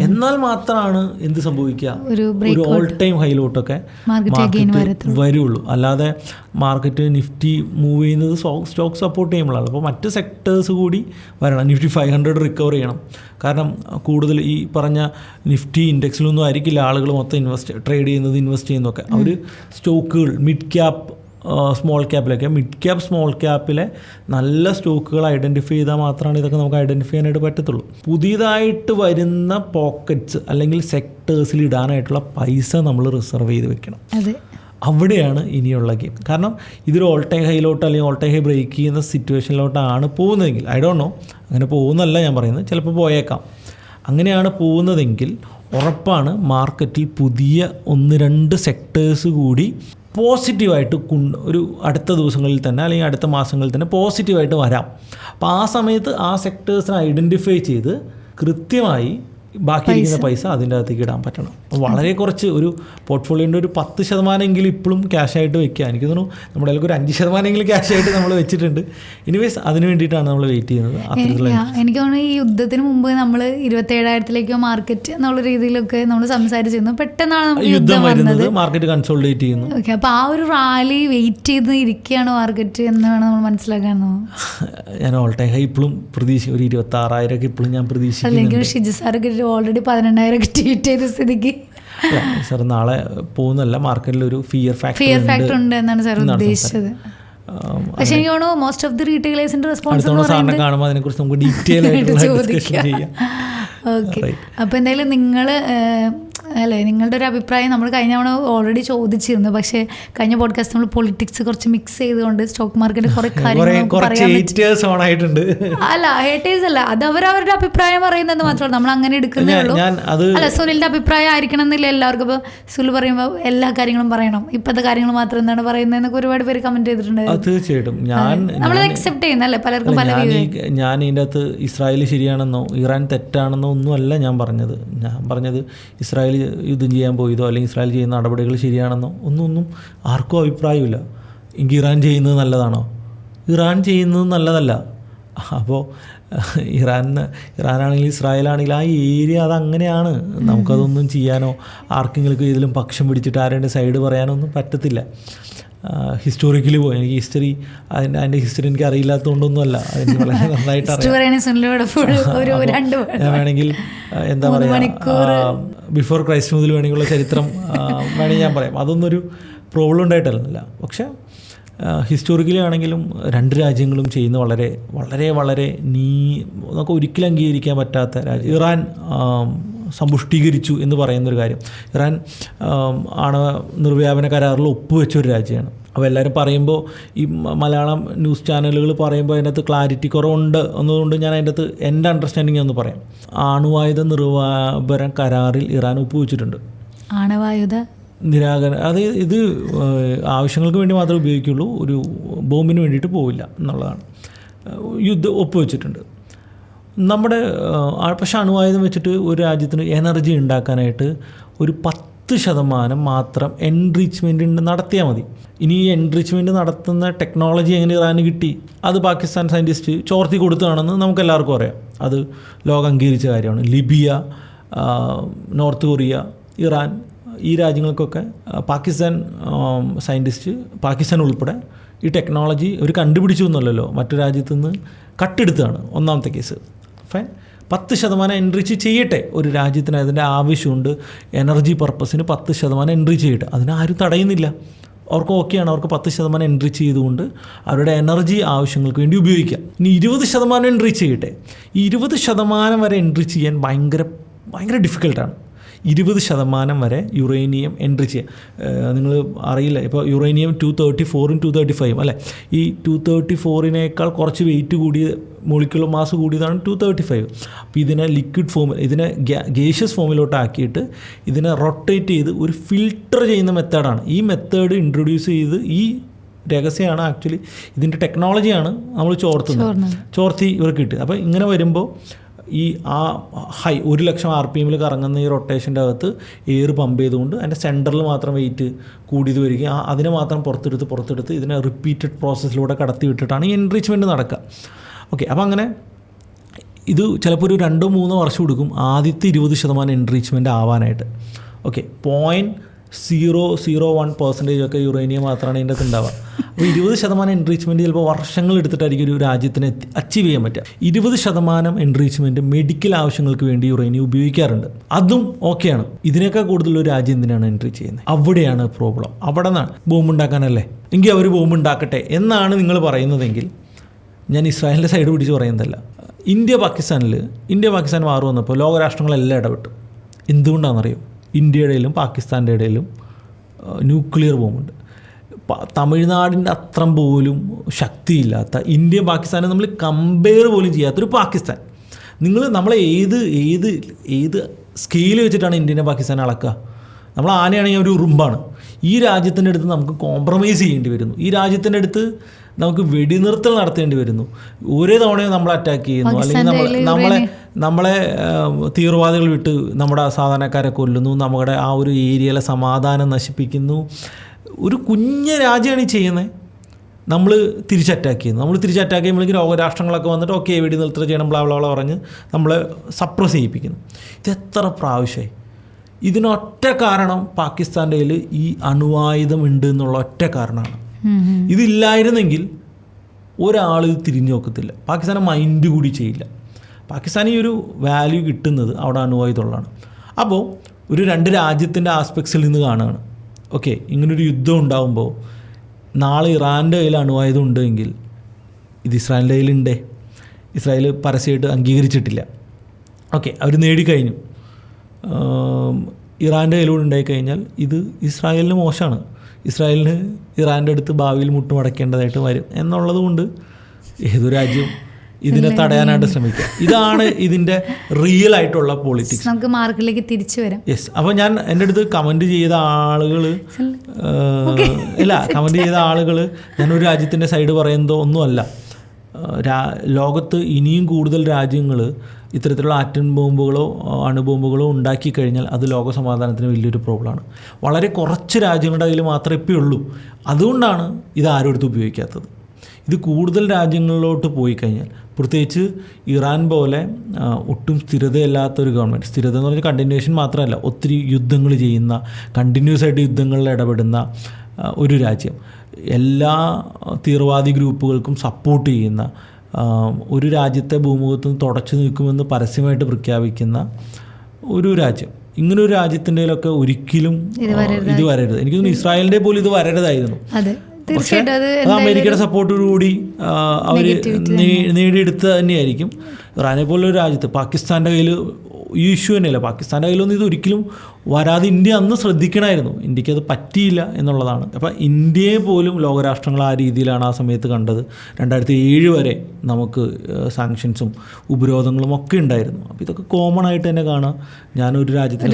എന്നാൽ മാത്രമാണ് എന്ത് സംഭവിക്കുക, ഒരു ഓൾ ടൈം ഹൈലോട്ടൊക്കെ മാർക്കറ്റ് വരുള്ളൂ. അല്ലാതെ മാർക്കറ്റ് നിഫ്റ്റി മൂവ് ചെയ്യുന്നത് സ്റ്റോക്ക് സപ്പോർട്ട് ചെയ്യുമ്പോഴാണ്. അപ്പോൾ മറ്റ് സെക്ടേഴ്സ് കൂടി വരണം. നിഫ്റ്റി 500 റിക്കവർ ചെയ്യണം. കാരണം കൂടുതൽ ഈ പറഞ്ഞ നിഫ്റ്റി ഇൻഡെക്സിലൊന്നും ആയിരിക്കില്ല ആളുകൾ മൊത്തം ട്രേഡ് ചെയ്യുന്നത്, ഇൻവെസ്റ്റ് ചെയ്യുന്നതൊക്കെ. അവർ സ്റ്റോക്കുകൾ മിഡ് ക്യാപ്പ് സ്മോൾ സ്മോൾ ക്യാപ്പിലെ നല്ല സ്റ്റോക്കുകൾ ഐഡൻറ്റിഫൈ ചെയ്താൽ മാത്രമാണ് ഇതൊക്കെ നമുക്ക് ഐഡൻറ്റിഫൈ ചെയ്യാനായിട്ട് പറ്റത്തുള്ളൂ. പുതിയതായിട്ട് വരുന്ന പോക്കറ്റ്സ് അല്ലെങ്കിൽ സെക്ടേഴ്സിൽ ഇടാനായിട്ടുള്ള പൈസ നമ്മൾ റിസർവ് ചെയ്ത് വെക്കണം. അവിടെയാണ് ഇനിയുള്ള ഗെയിം. കാരണം ഇതൊരു ഓൾ ടൈം ഹൈയിലോട്ട് അല്ലെങ്കിൽ ഓൾ ടൈം ഹൈ ബ്രേക്ക് ചെയ്യുന്ന സിറ്റുവേഷനിലോട്ടാണ് പോകുന്നതെങ്കിൽ, ഐ ഡോണ്ട് നോ, അങ്ങനെ പോകുന്നല്ല ഞാൻ പറയുന്നത്, ചിലപ്പോൾ പോയേക്കാം. അങ്ങനെയാണ് പോകുന്നതെങ്കിൽ ഉറപ്പാണ് മാർക്കറ്റിൽ പുതിയ 1-2 സെക്ടേഴ്സ് കൂടി പോസിറ്റീവായിട്ട് ഒരു അടുത്ത ദിവസങ്ങളിൽ തന്നെ അല്ലെങ്കിൽ അടുത്ത മാസങ്ങളിൽ തന്നെ പോസിറ്റീവായിട്ട് വരാം. അപ്പോൾ ആ സമയത്ത് ആ സെക്ടേഴ്സിനെ ഐഡൻറ്റിഫൈ ചെയ്ത് കൃത്യമായി ബാക്കിയിരിക്കുന്ന പൈസ അതിൻ്റെ അകത്തേക്ക് ഇടാൻ പറ്റണം. വളരെ കുറച്ച് ഒരു പോർട്ട്ഫോളിയോൻ്റെ ഒരു 10% ഇപ്പോഴും ക്യാഷായിട്ട് വെക്കുക. എനിക്ക് തോന്നുന്നു നമ്മുടെ ഒരു 5% ക്യാഷായിട്ട് നമ്മൾ വെച്ചിട്ടുണ്ട്. എനിവേസ് അതിന് വേണ്ടിയിട്ടാണ് നമ്മൾ വെയിറ്റ് ചെയ്യുന്നത്. എനിക്ക് തോന്നുന്നു ഈ യുദ്ധത്തിന് മുമ്പ് നമ്മൾ 27,000-ലേക്കോ മാർക്കറ്റ് എന്നുള്ള രീതിയിലൊക്കെ നമ്മൾ സംസാരിച്ചിരുന്നു. പെട്ടെന്നാണ് യുദ്ധം വരുന്നത്, മാർക്കറ്റ് കൺസോളിഡേറ്റ് ചെയ്യുന്നു. ഓക്കെ, അപ്പോൾ ആ ഒരു റാലി വെയിറ്റ് ചെയ്ത് ഇരിക്കുകയാണ് മാർക്കറ്റ് എന്നാണ് നമ്മൾ മനസ്സിലാക്കാൻ. ഞാൻ ഓൾ ടൈം ഹൈ ഇപ്പോഴും പ്രതീക്ഷിക്കും, ഒരു 26,000 ഇപ്പോഴും ഞാൻ പ്രതീക്ഷിക്കുന്നു. അല്ലെങ്കിൽ ഷിജു സാറൊക്കെ ഓൾറെഡി 18,000 ട്വീറ്റ് ചെയ്ത സ്ഥിതിക്ക് സാർ നാളെ പോകുന്നല്ല, മാർക്കറ്റിൽ ഒരു ഫിയർ ഫാക്ടർ ഉണ്ട് എന്നാണ് സാർ ഉദ്ദേശിച്ചത്. പക്ഷേ എനിക്ക് തോന്നുന്നു മോസ്റ്റ് ഓഫ് ദി റീറ്റെയിലേഴ്സിന്റെ റെസ്പോൺസ് കാണുമ്പോൾ അതിനെക്കുറിച്ച് നമുക്ക് ഡീറ്റെയിൽ ആയിട്ട് ഡിസ്കഷൻ ചെയ്യാം. ഓക്കെ, അപ്പോൾ എന്തായാലും നിങ്ങൾ അല്ലേ, നിങ്ങളുടെ ഒരു അഭിപ്രായം നമ്മൾ കഴിഞ്ഞ തവണ ഓൾറെഡി ചോദിച്ചിരുന്നു. പക്ഷേ കഴിഞ്ഞ പോഡ്കാസ്റ്റ് നമ്മൾ പൊളിറ്റിക്സ് കുറച്ച് മിക്സ് ചെയ്തുകൊണ്ട് സ്റ്റോക്ക് മാർക്കറ്റ് കുറെ കാര്യങ്ങൾ അല്ല, ഹേറ്റേഴ്സ് അല്ല, അത് അവരവരുടെ അഭിപ്രായം പറയുന്നത് മാത്രമല്ല, നമ്മൾ അങ്ങനെ എടുക്കുന്നേ ഉള്ളൂ. അല്ല, സുനിലിന്റെ അഭിപ്രായം ആയിരിക്കണം എന്നില്ല എല്ലാവർക്കും. ഇപ്പോൾ സുനിൽ പറയുമ്പോൾ എല്ലാ കാര്യങ്ങളും പറയണം, ഇപ്പോഴത്തെ കാര്യങ്ങൾ മാത്രം എന്താണ് പറയുന്നതെന്നൊക്കെ ഒരുപാട് പേര് കമന്റ് ചെയ്തിട്ടുണ്ട്. തീർച്ചയായിട്ടും നമ്മളത് അക്സെപ്റ്റ് ചെയ്യുന്നല്ലേ, പലർക്കും പല ഞാൻ ഇതിൻ്റെ അകത്ത് ഇസ്രായേൽ ശരിയാണെന്നോ ഇറാൻ തെറ്റാണെന്നോ ഒന്നുമല്ല ഞാൻ പറഞ്ഞത് ഇസ്രായേൽ യുദ്ധം ചെയ്യാൻ പോയതോ അല്ലെങ്കിൽ ഇസ്രായേൽ ചെയ്യുന്ന നടപടികൾ ശരിയാണെന്നോ ഒന്നും ആർക്കും അഭിപ്രായമില്ല. എങ്കിൽ ഇറാൻ ചെയ്യുന്നത് നല്ലതാണോ? ഇറാൻ ചെയ്യുന്നത് നല്ലതല്ല. അപ്പോൾ ഇറാനാണെങ്കിലും ഇസ്രായേലാണെങ്കിലും ആ ഏരിയ അതങ്ങനെയാണ്. നമുക്കതൊന്നും ചെയ്യാനോ ആർക്കെങ്കിലും ഇതിലും പക്ഷം പിടിച്ചിട്ട് ആരുടെ സൈഡ് പറയാനോ ഒന്നും പറ്റത്തില്ല. ഹിസ്റ്റോറിക്കലി പോയി എനിക്ക് അതിൻ്റെ ഹിസ്റ്ററി എനിക്ക് അറിയില്ലാത്തതുകൊണ്ടൊന്നുമല്ല, അതിന് വളരെ നന്നായിട്ട് അറിയാം. ഞാൻ വേണമെങ്കിൽ എന്താ പറയുക, ബിഫോർ ക്രൈസ്റ്റ് മുതൽ വേണമെങ്കിലുള്ള ചരിത്രം വേണമെങ്കിൽ ഞാൻ പറയാം. അതൊന്നും ഒരു പ്രോബ്ലം ഉണ്ടായിട്ടല്ല. പക്ഷേ ഹിസ്റ്റോറിക്കലി ആണെങ്കിലും 2 രാജ്യങ്ങളും ചെയ്യുന്ന വളരെ വളരെ വളരെ നമുക്ക് ഒരിക്കലും അംഗീകരിക്കാൻ പറ്റാത്ത രാജ്യം. ഇറാൻ സമ്പുഷ്ടീകരിച്ചു എന്ന് പറയുന്നൊരു കാര്യം. ഇറാൻ ആണവ നിർവ്യാപന കരാറിൽ ഒപ്പുവെച്ച ഒരു രാജ്യമാണ്. അപ്പോൾ എല്ലാവരും പറയുമ്പോൾ ഈ മലയാളം ന്യൂസ് ചാനലുകൾ പറയുമ്പോൾ അതിൻ്റെ അകത്ത് ക്ലാരിറ്റി കുറവുണ്ട് എന്നതുകൊണ്ട് ഞാൻ അതിൻ്റെ അകത്ത് എൻ്റെ അണ്ടർസ്റ്റാൻഡിങ് ഒന്ന് പറയാം. ആണവായുധ നിർവ്യാപന കരാറിൽ ഇറാൻ ഒപ്പുവെച്ചിട്ടുണ്ട്. ആണവായുധ അത് ഇത് ആവശ്യങ്ങൾക്ക് വേണ്ടി മാത്രമേ ഉപയോഗിക്കുള്ളൂ, ഒരു ബോംബിന് വേണ്ടിയിട്ട് പോവില്ല എന്നുള്ളതാണ്. യുദ്ധം ഒപ്പുവെച്ചിട്ടുണ്ട്. നമ്മുടെ പക്ഷേ അണുവായുധം വെച്ചിട്ട് ഒരു രാജ്യത്തിന് എനർജി ഉണ്ടാക്കാനായിട്ട് ഒരു 10% മാത്രം എൻറിച്ച്മെൻറ്റ് നടത്തിയാൽ മതി. ഇനി ഈ എൻറിച്ച്മെൻറ്റ് നടത്തുന്ന ടെക്നോളജി എങ്ങനെ ഇറാന് കിട്ടി, അത് പാകിസ്ഥാൻ സയൻറ്റിസ്റ്റ് ചോർത്തി കൊടുത്തതാണെന്ന് നമുക്കെല്ലാവർക്കും അറിയാം. അത് ലോകം അംഗീകരിച്ച കാര്യമാണ്. ലിബിയ, നോർത്ത് കൊറിയ, ഇറാൻ, ഈ രാജ്യങ്ങൾക്കൊക്കെ പാകിസ്ഥാൻ സയൻറ്റിസ്റ്റ്, പാകിസ്ഥാൻ ഉൾപ്പെടെ ഈ ടെക്നോളജി ഒരു കണ്ടുപിടിച്ചു എന്നല്ലല്ലോ, മറ്റു രാജ്യത്തു നിന്ന് കട്ടെടുത്തതാണ്. ഒന്നാമത്തെ കേസ്. ഫൈൻ, 10% എൻറിച്ച് ചെയ്യട്ടെ. ഒരു രാജ്യത്തിന് അതിൻ്റെ ആവശ്യമുണ്ട്, എനർജി പർപ്പസിന് 10% എൻറിച്ച് ചെയ്യട്ടെ. അതിനാരും തടയുന്നില്ല. അവർക്ക് ഓക്കെയാണ്, അവർക്ക് 10% എൻറിച്ച് ചെയ്തുകൊണ്ട് അവരുടെ എനർജി ആവശ്യങ്ങൾക്ക് വേണ്ടി ഉപയോഗിക്കാം. ഇനി 20% എൻറിച്ച് ചെയ്യട്ടെ. ഈ 20% വരെ എൻറിച്ച് ചെയ്യാൻ ഭയങ്കര ഡിഫിക്കൽട്ടാണ്. 20% വരെ യുറേനിയം എൻട്രി ചെയ്യാം. നിങ്ങൾ അറിയില്ല, ഇപ്പോൾ യുറേനിയം 234 235 അല്ലേ, ഈ 234 കുറച്ച് വെയിറ്റ് കൂടിയ മോളിക്യുലർ മാസ് കൂടിയതാണ് 235. അപ്പോൾ ഇതിനെ ലിക്വിഡ് ഫോമിൽ, ഇതിനെ ഗേഷ്യസ് ഫോമിലോട്ടാക്കിയിട്ട് ഇതിനെ റൊട്ടേറ്റ് ചെയ്ത് ഒരു ഫിൽട്ടർ ചെയ്യുന്ന മെത്തേഡാണ്. ഈ മെത്തേഡ് ഇൻട്രൊഡ്യൂസ് ചെയ്ത് ഈ രഹസ്യമാണ് ആക്ച്വലി ഇതിൻ്റെ ടെക്നോളജിയാണ് നമ്മൾ ചോർത്തി ഇവർക്ക് കിട്ടുക. അപ്പോൾ ഇങ്ങനെ വരുമ്പോൾ ഈ 1,00,000 RPM കറങ്ങുന്ന ഈ റൊട്ടേഷൻ്റെ അകത്ത് എയർ പമ്പ് ചെയ്തുകൊണ്ട് അതിൻ്റെ സെൻറ്ററിൽ മാത്രം വെയിറ്റ് കൂടിയത് വരികയും അതിനെ മാത്രം പുറത്തെടുത്ത് ഇതിനെ റിപ്പീറ്റഡ് പ്രോസസ്സിലൂടെ കടത്തി വിട്ടിട്ടാണ് ഈ എൻറിച്ച്മെൻറ്റ് നടക്കുക. ഓക്കെ, അപ്പോൾ അങ്ങനെ ഇത് ചിലപ്പോൾ ഒരു 2-3 വർഷം എടുക്കും ആദ്യത്തെ 20% എൻറിച്ച്മെൻറ്റ് ആവാനായിട്ട്. ഓക്കെ, 0.001% ഒക്കെ യുറേനിയം മാത്രമാണ് ഇതിൻ്റെ അകത്ത് ഉണ്ടാവുക. അപ്പോൾ 20% എൻറിച്ച്മെൻറ്റ് ചിലപ്പോൾ വർഷങ്ങൾ എടുത്തിട്ടായിരിക്കും ഒരു രാജ്യത്തിന് അച്ചീവ് ചെയ്യാൻ പറ്റുക. 20% എൻറിച്ച്മെൻറ്റ് മെഡിക്കൽ ആവശ്യങ്ങൾക്ക് വേണ്ടി യുറേനിയം ഉപയോഗിക്കാറുണ്ട്. അതും ഓക്കെയാണ്. ഇതിനേക്കാൾ കൂടുതൽ ഒരു രാജ്യം എന്തിനാണ് എൻട്രി ചെയ്യുന്നത്? അവിടെയാണ് പ്രോബ്ലം. അവിടെ നിന്നാണ് ബോംബ് ഉണ്ടാക്കാനല്ലേ, എങ്കിൽ അവർ ബോംബ് ഉണ്ടാക്കട്ടെ എന്നാണ് നിങ്ങൾ പറയുന്നതെങ്കിൽ, ഞാൻ ഇസ്രായേലിൻ്റെ സൈഡ് പിടിച്ച് പറയുന്നതല്ല. ഇന്ത്യ പാകിസ്ഥാൻ വാർ വന്നപ്പോൾ ലോകരാഷ്ട്രങ്ങളെല്ലാം ഇടപെട്ടു. എന്തുകൊണ്ടാണെന്നറിയും? ഇന്ത്യയുടെയിലും പാകിസ്ഥാൻ്റെ ഇടയിലും ന്യൂക്ലിയർ ബോംബുണ്ട്. തമിഴ്നാടിൻ്റെ അത്രം പോലും ശക്തിയില്ലാത്ത ഇന്ത്യയും പാകിസ്ഥാനും നമ്മൾ കമ്പയർ പോലും ചെയ്യാത്തൊരു പാകിസ്ഥാൻ. നമ്മളെ ഏത് സ്കെയിൽ വെച്ചിട്ടാണ് ഇന്ത്യനെ പാകിസ്ഥാനെ അളക്കുക? നമ്മൾ ആനയാണെങ്കിൽ ഒരു ഉറുമ്പാണ്. ഈ രാജ്യത്തിൻ്റെ അടുത്ത് നമുക്ക് കോംപ്രമൈസ് ചെയ്യേണ്ടി വരുന്നു. ഈ രാജ്യത്തിൻ്റെ അടുത്ത് നമുക്ക് വെടിനിർത്തൽ നടത്തേണ്ടി വരുന്നു. ഒരേ തവണയും നമ്മളെ അറ്റാക്ക് ചെയ്യുന്നു, അല്ലെങ്കിൽ നമ്മളെ തീവ്രവാദികൾ വിട്ട് നമ്മുടെ സാധാരണക്കാരെ കൊല്ലുന്നു, നമ്മുടെ ആ ഒരു ഏരിയയിലെ സമാധാനം നശിപ്പിക്കുന്നു. ഒരു കുഞ്ഞ രാജ്യമാണ് ഈ ചെയ്യുന്നത്. നമ്മൾ തിരിച്ചറ്റാക്ക് ചെയ്യുന്നു. നമ്മൾ തിരിച്ചറ്റാക്ക് ചെയ്യുമ്പോഴേക്കും ലോകരാഷ്ട്രങ്ങളൊക്കെ വന്നിട്ട് ഓക്കെ വെടിനിർത്തൽ ചെയ്യണം ബ്ലാ ബ്ലാ പറഞ്ഞ് നമ്മളെ സപ്രസ് ചെയ്യിപ്പിക്കുന്നു. ഇതെത്ര പ്രാവശ്യമായി? ഇതിനൊറ്റ കാരണം പാകിസ്ഥാൻ്റെ കയ്യിൽ ഈ അണുവായുധം ഉണ്ട് എന്നുള്ള ഒറ്റ കാരണമാണ്. ഇതില്ലായിരുന്നെങ്കിൽ ഒരാൾ തിരിഞ്ഞു നോക്കത്തില്ല, പാകിസ്ഥാനെ മൈൻഡ് കൂടി ചെയ്യില്ല. പാകിസ്ഥാന് ഈ ഒരു വാല്യൂ കിട്ടുന്നത് അവിടെ അണുവായുധമുള്ളതാണ്. അപ്പോൾ ഒരു രണ്ട് രാജ്യത്തിൻ്റെ ആസ്പെക്ട്സിൽ നിന്ന് കാണുകയാണ്. ഓക്കെ, ഇങ്ങനൊരു യുദ്ധം ഉണ്ടാകുമ്പോൾ നാളെ ഇറാൻ്റെ കയ്യിൽ അണുവായുധം ഉണ്ടെങ്കിൽ ഇത് ഇസ്രായേലിൻ്റെ കയ്യിലുണ്ടേ. ഇസ്രായേൽ പരസ്യമായിട്ട് അംഗീകരിച്ചിട്ടില്ല. ഓക്കെ, അവർ നേടിക്കഴിഞ്ഞു. ഇറാൻ്റെ കയ്യിലൂടെ ഉണ്ടായിക്കഴിഞ്ഞാൽ ഇത് ഇസ്രായേലിന് മോശമാണ്. ഇസ്രായേലിന് ഇറാൻ്റെ അടുത്ത് ഭാവിയിൽ മുട്ടുമടക്കേണ്ടതായിട്ട് വരും എന്നുള്ളത് കൊണ്ട് ഏതൊരു രാജ്യം ഇതിനെ തടയാനായിട്ട് ശ്രമിക്കുക. ഇതാണ് ഇതിൻ്റെ റിയൽ ആയിട്ടുള്ള പൊളിറ്റിക്സ്. നമുക്ക് മാർക്കിലേക്ക് തിരിച്ചു വരാം. യെസ്. അപ്പോൾ ഞാൻ എൻ്റെ അടുത്ത് കമൻറ്റ് ചെയ്ത ആളുകൾ ഞാനൊരു രാജ്യത്തിൻ്റെ സൈഡ് പറയുന്നതോ ഒന്നുമല്ല. ലോകത്ത് ഇനിയും കൂടുതൽ രാജ്യങ്ങൾ ഇത്തരത്തിലുള്ള ആറ്റം ബോംബുകളോ അണുബോംബുകളോ ഉണ്ടാക്കി കഴിഞ്ഞാൽ അത് ലോക സമാധാനത്തിന് വലിയൊരു പ്രോബ്ലമാണ്. വളരെ കുറച്ച് രാജ്യങ്ങളുടെ കയ്യിൽ മാത്രമേ ഇപ്പോൾ ഉള്ളൂ. അതുകൊണ്ടാണ് ഇത് ആരും എടുത്ത് ഉപയോഗിക്കാത്തത്. ഇത് കൂടുതൽ രാജ്യങ്ങളിലോട്ട് പോയി കഴിഞ്ഞാൽ, പ്രത്യേകിച്ച് ഇറാൻ പോലെ ഒട്ടും സ്ഥിരതയല്ലാത്തൊരു ഗവൺമെൻറ്, സ്ഥിരത എന്ന് പറഞ്ഞാൽ കണ്ടിന്യൂഷൻ മാത്രമല്ല, ഒത്തിരി യുദ്ധങ്ങൾ ചെയ്യുന്ന, കണ്ടിന്യൂസ് ആയിട്ട് യുദ്ധങ്ങളിൽ ഇടപെടുന്ന ഒരു രാജ്യം, എല്ലാ തീവ്രവാദി ഗ്രൂപ്പുകൾക്കും സപ്പോർട്ട് ചെയ്യുന്ന, ഒരു രാജ്യത്തെ ഭൂമുഖത്ത് നിന്ന് തുടച്ചു നിൽക്കുമെന്ന് പരസ്യമായിട്ട് പ്രഖ്യാപിക്കുന്ന ഒരു രാജ്യം. ഇങ്ങനൊരു രാജ്യത്തിൻ്റെ കയ്യിലൊക്കെ ഒരിക്കലും ഇത് വരരുത്. എനിക്ക് തോന്നുന്നു ഇസ്രായേലിൻ്റെ പോലും ഇത് വരരുതായിരുന്നു. പക്ഷേ അത് അമേരിക്കയുടെ സപ്പോർട്ടോടുകൂടി അവർ നേടിയെടുത്ത തന്നെയായിരിക്കും. ഇറാനെ പോലൊരു രാജ്യത്ത്, പാകിസ്ഥാൻ്റെ കയ്യിൽ ഈ ഇഷ്യൂ തന്നെയല്ല, പാകിസ്ഥാൻ്റെ കയ്യിലൊന്നും ഇത് ഒരിക്കലും വരാതെ ഇന്ത്യ അന്ന് ശ്രദ്ധിക്കണമായിരുന്നു. ഇന്ത്യക്ക് അത് പറ്റിയില്ല എന്നുള്ളതാണ്. അപ്പം ഇന്ത്യയെ പോലും ലോകരാഷ്ട്രങ്ങൾ ആ രീതിയിലാണ് ആ സമയത്ത് കണ്ടത്. 2007 വരെ നമുക്ക് സാങ്ഷൻസും ഉപരോധങ്ങളും ഒക്കെ ഉണ്ടായിരുന്നു. അപ്പോൾ ഇതൊക്കെ കോമൺ ആയിട്ട് തന്നെ കാണാം. ഞാനൊരു രാജ്യത്തിന്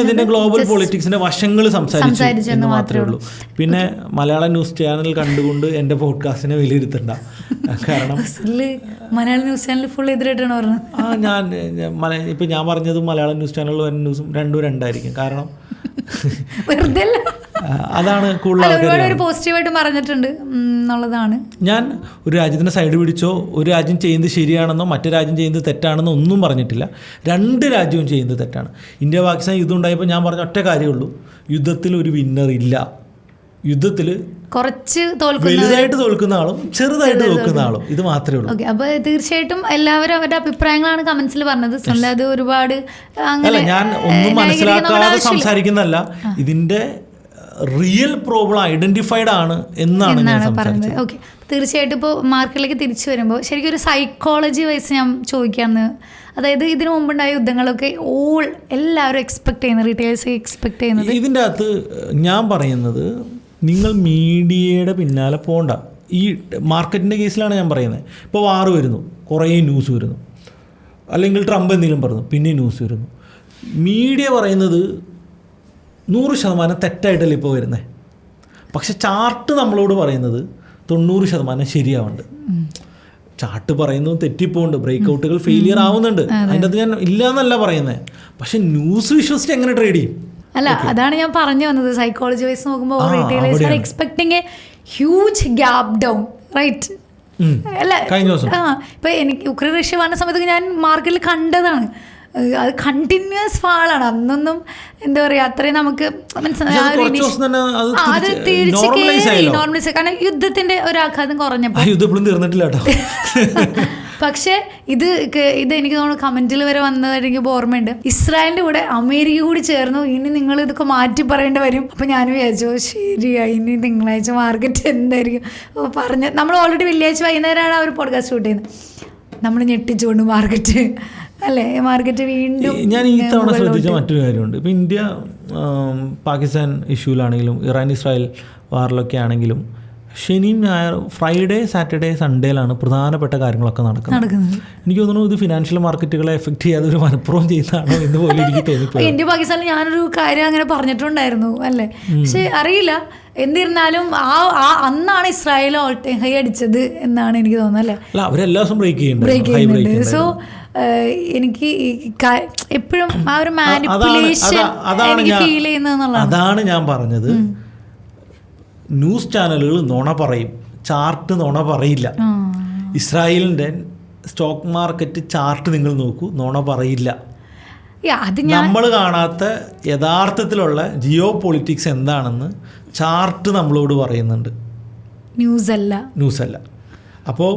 ഇതിൻ്റെ ഗ്ലോബൽ പൊളിറ്റിക്സിൻ്റെ വശങ്ങൾ സംസാരിച്ചു മാത്രമേ ഉള്ളൂ. പിന്നെ മലയാളം ന്യൂസ് ചാനൽ കണ്ടുകൊണ്ട് എൻ്റെ പോഡ്കാസ്റ്റിനെ വിലയിരുത്തണ്ട. കാരണം മലയാളം ന്യൂസ് ചാനൽ ഫുൾ എതിരായിട്ടാണ് പറഞ്ഞത്. ഇപ്പം ഞാൻ പറഞ്ഞതും മലയാളം ന്യൂസ് ചാനലിൽ വരുന്ന ന്യൂസും രണ്ടായിരിക്കും. കാരണം അതാണ് കൂടുതൽ പോസിറ്റീവായിട്ട് പറഞ്ഞിട്ടുണ്ട് എന്നുള്ളതാണ്. ഞാൻ ഒരു രാജ്യത്തിൻ്റെ സൈഡ് പിടിച്ചോ ഒരു രാജ്യം ചെയ്യുന്നത് ശരിയാണെന്നോ മറ്റു രാജ്യം ചെയ്യുന്നത് തെറ്റാണെന്നോ ഒന്നും പറഞ്ഞിട്ടില്ല. രണ്ട് രാജ്യവും ചെയ്യുന്നത് തെറ്റാണ്. ഇന്ത്യ പാകിസ്ഥാൻ യുദ്ധം ഉണ്ടായപ്പോൾ ഞാൻ പറഞ്ഞ ഒറ്റ കാര്യമുള്ളൂ, യുദ്ധത്തിൽ ഒരു വിന്നർ ഇല്ല. യുദ്ധത്തിൽ കുറച്ച് വലുതായിട്ട് തോൽക്കുന്ന ആളും ചെറുതായിട്ട് തോൽക്കുന്ന ആളും, ഇത് മാത്രമേ ഉള്ളൂ. അപ്പോൾ തീർച്ചയായിട്ടും എല്ലാവരും അവരുടെ അഭിപ്രായങ്ങളാണ് കമന്റ്സിൽ പറഞ്ഞത്. അത് ഒരുപാട് അല്ല, ഞാൻ ഒന്നും മനസ്സിലാക്കാതെ സംസാരിക്കുന്നതല്ല, ഇതിന്റെ റിയൽ പ്രോബ്ലം ഐഡന്റിഫൈഡ് ആണ് എന്നാണ് ഞാൻ സംസാരിച്ചത്. ഓക്കെ, തീർച്ചയായിട്ടും ഇപ്പോൾ മാർക്കിലേക്ക് തിരിച്ചു വരുമ്പോൾ ശരിക്കും ഒരു സൈക്കോളജി വൈസ് ഞാൻ ചോദിക്കാമെന്ന്. അതായത് ഇതിനു മുമ്പുണ്ടായ യുദ്ധങ്ങളൊക്കെ എല്ലാവരും എക്സ്പെക്ട് ചെയ്യുന്നത്, റീറ്റെയിലേഴ്സ് എക്സ്പെക്ട് ചെയ്യുന്നത്, ഇതിൻ്റെ അകത്ത് ഞാൻ പറയുന്നത് നിങ്ങൾ മീഡിയയുടെ പിന്നാലെ പോകണ്ട. ഈ മാർക്കറ്റിൻ്റെ കേസിലാണ് ഞാൻ പറയുന്നത്. ഇപ്പോൾ വാർ വരുന്നു, കുറേ ന്യൂസ് വരുന്നു, അല്ലെങ്കിൽ ട്രംപ് എന്തെങ്കിലും പറഞ്ഞു പിന്നെ ന്യൂസ് വരുന്നു. മീഡിയ പറയുന്നത് 100% തെറ്റായിട്ടല്ലേ ഇപ്പോൾ വരുന്നത്. പക്ഷെ ചാർട്ട് നമ്മളോട് പറയുന്നത് 90% ശരിയാവുന്നുണ്ട്. ചാർട്ട് പറയുന്നത് തെറ്റിപ്പോണ്ട്, ബ്രേക്ക് ഫെയിലിയർ ആവുന്നുണ്ട്. അതിൻ്റെ അത് ഞാൻ ഇല്ല എന്നല്ല പറയുന്നത്. പക്ഷെ ന്യൂസ് വിശ്വസിച്ച് എങ്ങനെ ട്രേഡ് ചെയ്യും? അല്ല, അതാണ് ഞാൻ പറഞ്ഞു വന്നത്. സൈക്കോളജി വൈസ് നോക്കുമ്പോൾ retailers are expecting a huge gap down, right? അല്ല, ഇപ്പൊ എനിക്ക് യുക്രൈൻ റഷ്യ വന്ന സമയത്ത് ഞാൻ മാർക്കറ്റിൽ കണ്ടതാണ്. അത് കണ്ടിന്യൂസ് ഫാളാണ്. അന്നൊന്നും എന്താ പറയാ, അത്രയും നമുക്ക് അത് തിരിച്ച് നോർമലൈസ്, കാരണം യുദ്ധത്തിന്റെ ഒരു ആഘാതം കുറഞ്ഞപ്പോൾ. പക്ഷേ ഇത് എനിക്ക് തോന്നുന്നു കമന്റിൽ വരെ വന്നതായിട്ട് എനിക്ക് ഓർമ്മയുണ്ട്. ഇസ്രായേലിന്റെ കൂടെ അമേരിക്ക കൂടി ചേർന്നു, ഇനി നിങ്ങൾ ഇതൊക്കെ മാറ്റി പറയേണ്ടി വരും. അപ്പം ഞാൻ വിചാരിച്ചു ശരിയാ, ഇനി തിങ്കളാഴ്ച മാർക്കറ്റ് എന്തായിരിക്കും പറഞ്ഞ്. നമ്മൾ ഓൾറെഡി വെള്ളിയാഴ്ച വൈകുന്നേരമാണ് ആ ഒരു പോഡ്കാസ്റ്റ് ഷൂട്ട് ചെയ്യുന്നത്. നമ്മൾ ഞെട്ടിച്ചുകൊണ്ട് മാർക്കറ്റ് അല്ലേ, മാർക്കറ്റ് വീണ്ടും. ഞാൻ ഈ തവണ ശ്രദ്ധിച്ച മറ്റൊരു കാര്യമുണ്ട്. ഇപ്പോൾ ഇന്ത്യ പാകിസ്ഥാൻ ഇഷ്യൂലാണെങ്കിലും ഇറാൻ ഇസ്രായേൽ വാറിലൊക്കെ ആണെങ്കിലും ശനിയും ഞായർ ഫ്രൈഡേ സാറ്റർഡേ സൺഡേയിലാണ് പ്രധാനപ്പെട്ട കാര്യങ്ങളൊക്കെ നടക്കുന്നത്. എനിക്ക് തോന്നുന്നു ഇത് ഫിനാൻഷ്യൽ മാർക്കറ്റുകളെ എഫക്ട് ചെയ്യാതെ ഒരു മനഃപൂർവ്വം ചെയ്യുന്നതാണോ എന്ന് പോലും എനിക്ക് തോന്നിപ്പോയി. ഇന്ത്യ പാകിസ്ഥാനിൽ ഞാനൊരു കാര്യം അങ്ങനെ പറഞ്ഞിട്ടുണ്ടായിരുന്നു അല്ലേ, പക്ഷെ അറിയില്ല. എന്നിരുന്നാലും അന്നാണ് ഇസ്രായേൽ ഓൾ ടൈം ഹൈ അടിച്ചത് എന്നാണ് എനിക്ക് തോന്നുന്നത് അല്ലേ. അല്ല, അവരെല്ലാ ദിവസവും ബ്രേക്ക് ചെയ്യുന്നുണ്ട്. സോ എനിക്ക് എപ്പോഴും ആ ഒരു മാനിപ്പുലേഷൻ എനിക്ക് ഫീൽ ചെയ്യുന്നതെന്നുള്ളതാണ്. അതാണ് ഞാൻ പറഞ്ഞത്. ന്യൂസ് ചാനലുകൾ നുണ പറയും, ചാർട്ട് നുണ പറയില്ല. ഇസ്രായേലിൻ്റെ സ്റ്റോക്ക് മാർക്കറ്റ് ചാർട്ട് നിങ്ങൾ നോക്കൂ, നുണ പറയില്ല. നമ്മൾ കാണാത്ത യഥാർത്ഥത്തിലുള്ള ജിയോ പൊളിറ്റിക്സ് എന്താണെന്ന് ചാർട്ട് നമ്മളോട് പറയുന്നുണ്ട്, ന്യൂസല്ല. അപ്പോൾ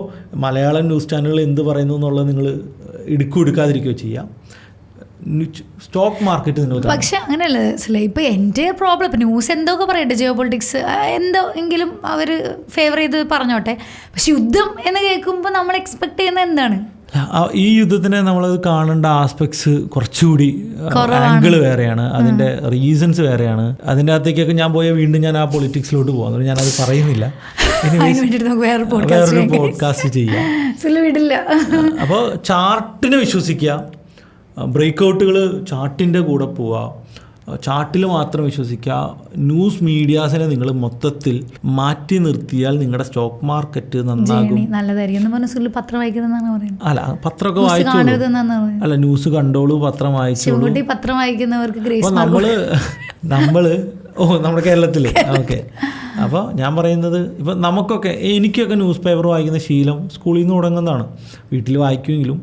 മലയാളം ന്യൂസ് ചാനലുകൾ എന്ത് പറയുന്നു എന്നുള്ളത് നിങ്ങൾ എടുക്കാതിരിക്കുകയോ ചെയ്യാം. സ്റ്റോക്ക് മാർക്കറ്റ് നിങ്ങൾ പക്ഷെ അങ്ങനെയല്ല ഇപ്പം എൻ്റെ പ്രോബ്ലം. ഇപ്പം ന്യൂസ് എന്തൊക്കെ പറയട്ടെ, ജിയോ പൊളിറ്റിക്സ് എന്തോ എങ്കിലും അവർ ഫേവർ ചെയ്ത് പറഞ്ഞോട്ടെ. പക്ഷെ യുദ്ധം എന്ന് കേൾക്കുമ്പോൾ നമ്മൾ എക്സ്പെക്ട് ചെയ്യുന്നത് എന്താണ്? ഈ യുദ്ധത്തിനെ നമ്മളത് കാണേണ്ട ആസ്പെക്ട്സ് കുറച്ചുകൂടി ആംഗിൾ വേറെയാണ്, അതിൻ്റെ റീസൺസ് വേറെയാണ്. അതിൻ്റെ അകത്തേക്കൊക്കെ ഞാൻ പോയാൽ വീണ്ടും ഞാൻ ആ പൊളിറ്റിക്സിലോട്ട് പോകും. ഞാനത് പറയുന്നില്ല, വേറൊരു പോഡ്കാസ്റ്റ് ചെയ്യാം. അപ്പോൾ ചാർട്ടിനെ വിശ്വസിക്കുക, ബ്രേക്കൗട്ടുകൾ ചാർട്ടിൻ്റെ കൂടെ പോവുക, ചാർട്ടിൽ മാത്രം വിശ്വസിക്കുക. ന്യൂസ് മീഡിയാസിനെ നിങ്ങൾ മൊത്തത്തിൽ മാറ്റി നിർത്തിയാൽ നിങ്ങളുടെ സ്റ്റോക്ക് മാർക്കറ്റ് നന്നാകും. അല്ല, പത്രമൊക്കെ വായിച്ചോളൂ, അല്ല ന്യൂസ് കണ്ടോളൂ, പത്രം വായിച്ചോളൂ. നമ്മള് നമ്മുടെ കേരളത്തിൽ ഓക്കെ. അപ്പോൾ ഞാൻ പറയുന്നത് ഇപ്പം നമുക്കൊക്കെ, എനിക്കൊക്കെ ന്യൂസ് പേപ്പർ വായിക്കുന്ന ശീലം സ്കൂളിൽ നിന്ന് തുടങ്ങുന്നതാണ്. വീട്ടിൽ വായിക്കുമെങ്കിലും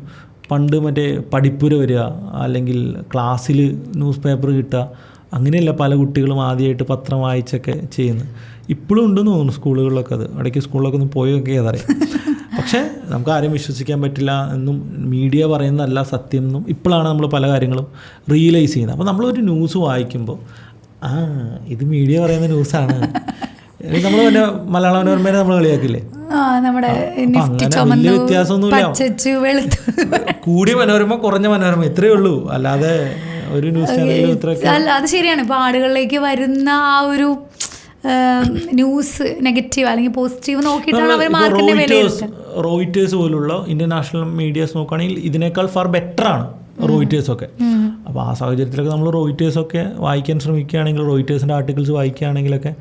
പണ്ട് മറ്റേ പഠിപ്പുര വരിക, അല്ലെങ്കിൽ ക്ലാസ്സിൽ ന്യൂസ് പേപ്പർ കിട്ടുക, അങ്ങനെയല്ല പല കുട്ടികളും ആദ്യമായിട്ട് പത്രം വായിച്ചൊക്കെ ചെയ്യുന്നത്. ഇപ്പോഴും ഉണ്ടെന്ന് തോന്നുന്നു സ്കൂളുകളിലൊക്കെ. അത് ഇടയ്ക്ക് സ്കൂളിലൊക്കെ ഒന്ന് പോയൊക്കെ അതറിയാം. പക്ഷേ നമുക്ക് ആരെയും വിശ്വസിക്കാൻ പറ്റില്ല എന്നും മീഡിയ പറയുന്നതല്ല സത്യം എന്നും ഇപ്പോഴാണ് നമ്മൾ പല കാര്യങ്ങളും റിയലൈസ് ചെയ്യുന്നത്. അപ്പോൾ നമ്മളൊരു ന്യൂസ് വായിക്കുമ്പോൾ ഇത് മീഡിയ പറയുന്ന ന്യൂസാണ്. നമ്മൾ പിന്നെ മലയാള മനോരമേനെ നമ്മൾ കളിയാക്കില്ലേ, വലിയ വ്യത്യാസമൊന്നുമില്ല. കൂടിയ മനോരമ കുറഞ്ഞ മനോരമ ഇത്രയേ ഉള്ളൂ, അല്ലാതെ ഒരു ന്യൂസ് ചാനലിൽ ഇത്രയൊക്കെ. അത് ശരിയാണ്. ഇപ്പോൾ ആളുകളിലേക്ക് വരുന്ന ആ ഒരു ന്യൂസ് നെഗറ്റീവ് അല്ലെങ്കിൽ പോസിറ്റീവ് നോക്കിയിട്ടാണ് അവർ മാർക്കറ്റിനെ വിലയിരുത്തുന്നത്. റോയിറ്റേഴ്സ് പോലുള്ള ഇന്റർനാഷണൽ മീഡിയാസ് നോക്കുകയാണെങ്കിൽ ഇതിനേക്കാൾ ഫാർ ബെറ്റർ ആണ് റോയിറ്റേഴ്സൊക്കെ. അപ്പോൾ ആ സാഹചര്യത്തിലൊക്കെ നമ്മൾ റോയിറ്റേഴ്സൊക്കെ വായിക്കാൻ ശ്രമിക്കുകയാണെങ്കിൽ, റോയിറ്റേഴ്സിൻ്റെ ആർട്ടിക്കിൾസ് വായിക്കുകയാണെങ്കിലൊക്കെ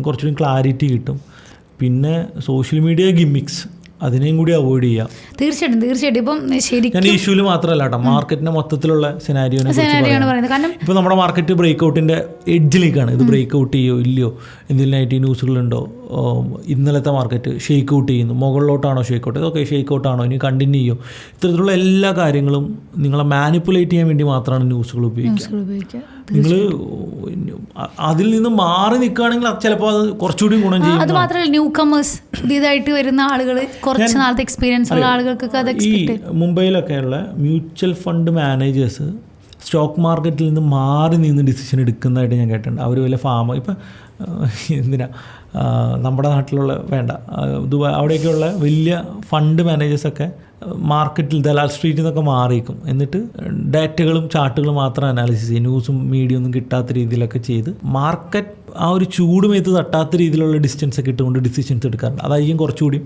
കുറച്ചുകൂടി ക്ലാരിറ്റി കിട്ടും. പിന്നെ സോഷ്യൽ മീഡിയ ഗിമ്മിക്സ് അതിനെയും കൂടി അവോയ്ഡ് ചെയ്യാം. തീർച്ചയായിട്ടും. ഇപ്പം ശരിക്കും ഞാൻ ഇഷ്യൂല് മാത്രമല്ല കേട്ടോ, മാർക്കറ്റിന്റെ മൊത്തത്തിലുള്ള സെനാരിയോനെ പറയുന്നത്. ഇപ്പൊ നമ്മുടെ മാർക്കറ്റ് ബ്രേക്ക്ഔട്ടിന്റെ എഡ്ജിലേക്കാണ്. ഇത് ബ്രേക്ക്ഔട്ട് ചെയ്യോ ഇല്ലയോ, എന്തെങ്കിലും ന്യൂസുകളുണ്ടോ, ഇന്നലത്തെ മാർക്കറ്റ് ഷേക്ക് ഔട്ട് ചെയ്യുന്നു, മുകളിലോട്ടാണോ ഷേക്ക് ഔട്ട്, ഇതൊക്കെ ഷേക്ക് ഔട്ട് ആണോ, ഇനി കണ്ടിന്യൂ ചെയ്യോ, ഇത്തരത്തിലുള്ള എല്ലാ കാര്യങ്ങളും നിങ്ങളെ മാനിപ്പുലേറ്റ് ചെയ്യാൻ വേണ്ടി മാത്രമാണ് ന്യൂസുകൾ ഉപയോഗിക്കുക. നിങ്ങൾ അതിൽ നിന്ന് മാറി നിൽക്കുകയാണെങ്കിൽ ചിലപ്പോൾ അത് കുറച്ചുകൂടി ഗുണം ചെയ്യും. അത് മാത്രമല്ല, ന്യൂ കമേഴ്സ്, പുതിയതായിട്ട് വരുന്ന ആളുകൾ, കുറച്ച് നാളത്തെ എക്സ്പീരിയൻസ് ഉള്ള ആളുകൾക്കൊക്കെ അത് ഈ മുംബൈയിലൊക്കെയുള്ള മ്യൂച്വൽ ഫണ്ട് മാനേജേഴ്സ് സ്റ്റോക്ക് മാർക്കറ്റിൽ നിന്ന് മാറി നിന്ന് ഡിസിഷൻ എടുക്കുന്നതായിട്ട് ഞാൻ കേട്ടിട്ടുണ്ട്. അവർ വല്ല ഫാം ഇപ്പം എന്തിനാ നമ്മുടെ നാട്ടിലുള്ള വേണ്ട, ദുബായ് അവിടെയൊക്കെയുള്ള വലിയ ഫണ്ട് മാനേജേഴ്സൊക്കെ മാർക്കറ്റിൽ ദലാൽ സ്ട്രീറ്റിൽ നിന്നൊക്കെ മാറിയിരിക്കും. എന്നിട്ട് ഡാറ്റകളും ചാർട്ടുകളും മാത്രം അനാലിസിസ് ചെയ്യും, ന്യൂസും മീഡിയ ഒന്നും കിട്ടാത്ത രീതിയിലൊക്കെ ചെയ്ത് മാർക്കറ്റ് ആ ഒരു ചൂടുമേത്ത് തട്ടാത്ത രീതിയിലുള്ള ഡിസ്റ്റൻസ് ഒക്കെ ഇട്ടുകൊണ്ട് ഡിസിഷൻസ് എടുക്കാറുണ്ട്. അതായിരിക്കും കുറച്ചുകൂടി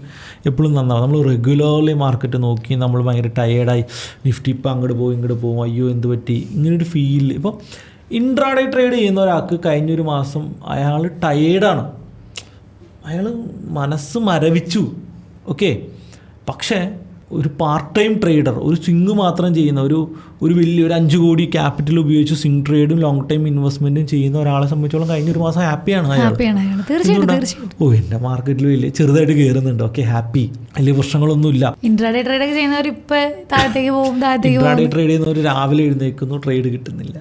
എപ്പോഴും നന്നാവും. നമ്മൾ റെഗുലർലി മാർക്കറ്റ് നോക്കി നമ്മൾ ഭയങ്കര ടയേർഡായി, നിഫ്റ്റി ഇപ്പം അങ്ങോട്ട് പോകും ഇങ്ങോട്ട് പോകും, അയ്യോ എന്ത് പറ്റി, ഇങ്ങനൊരു ഫീൽ. ഇപ്പോൾ ഇൻട്രാഡേ ട്രേഡ് ചെയ്യുന്ന ഒരാൾക്ക് കഴിഞ്ഞൊരു മാസം അയാൾ ടയേർഡാണ്, അയാൾ മനസ്സ് മരവിച്ചു, ഓക്കെ. പക്ഷേ ഒരു പാർട്ട് ടൈം ട്രേഡർ, ഒരു സ്വിങ് മാത്രം ചെയ്യുന്ന ഒരു വലിയൊരു 5 കോടി ക്യാപിറ്റൽ ഉപയോഗിച്ച് സ്വിങ് ട്രേഡും ലോങ് ടൈം ഇൻവെസ്റ്റ്മെൻറ്റും ചെയ്യുന്ന ഒരാളെ സംബന്ധിച്ചോളം കഴിഞ്ഞൊരു മാസം ഹാപ്പിയാണ് അയാൾ. എൻ്റെ മാർക്കറ്റിൽ വലിയ ചെറുതായിട്ട് കയറുന്നുണ്ട്, ഓക്കെ, ഹാപ്പി, വലിയ പ്രശ്നങ്ങളൊന്നുമില്ല. ഇൻട്രാഡേ ട്രേഡ് ചെയ്യുന്നവർ രാവിലെ എഴുന്നേൽക്കുന്നു, ട്രേഡ് കിട്ടുന്നില്ല,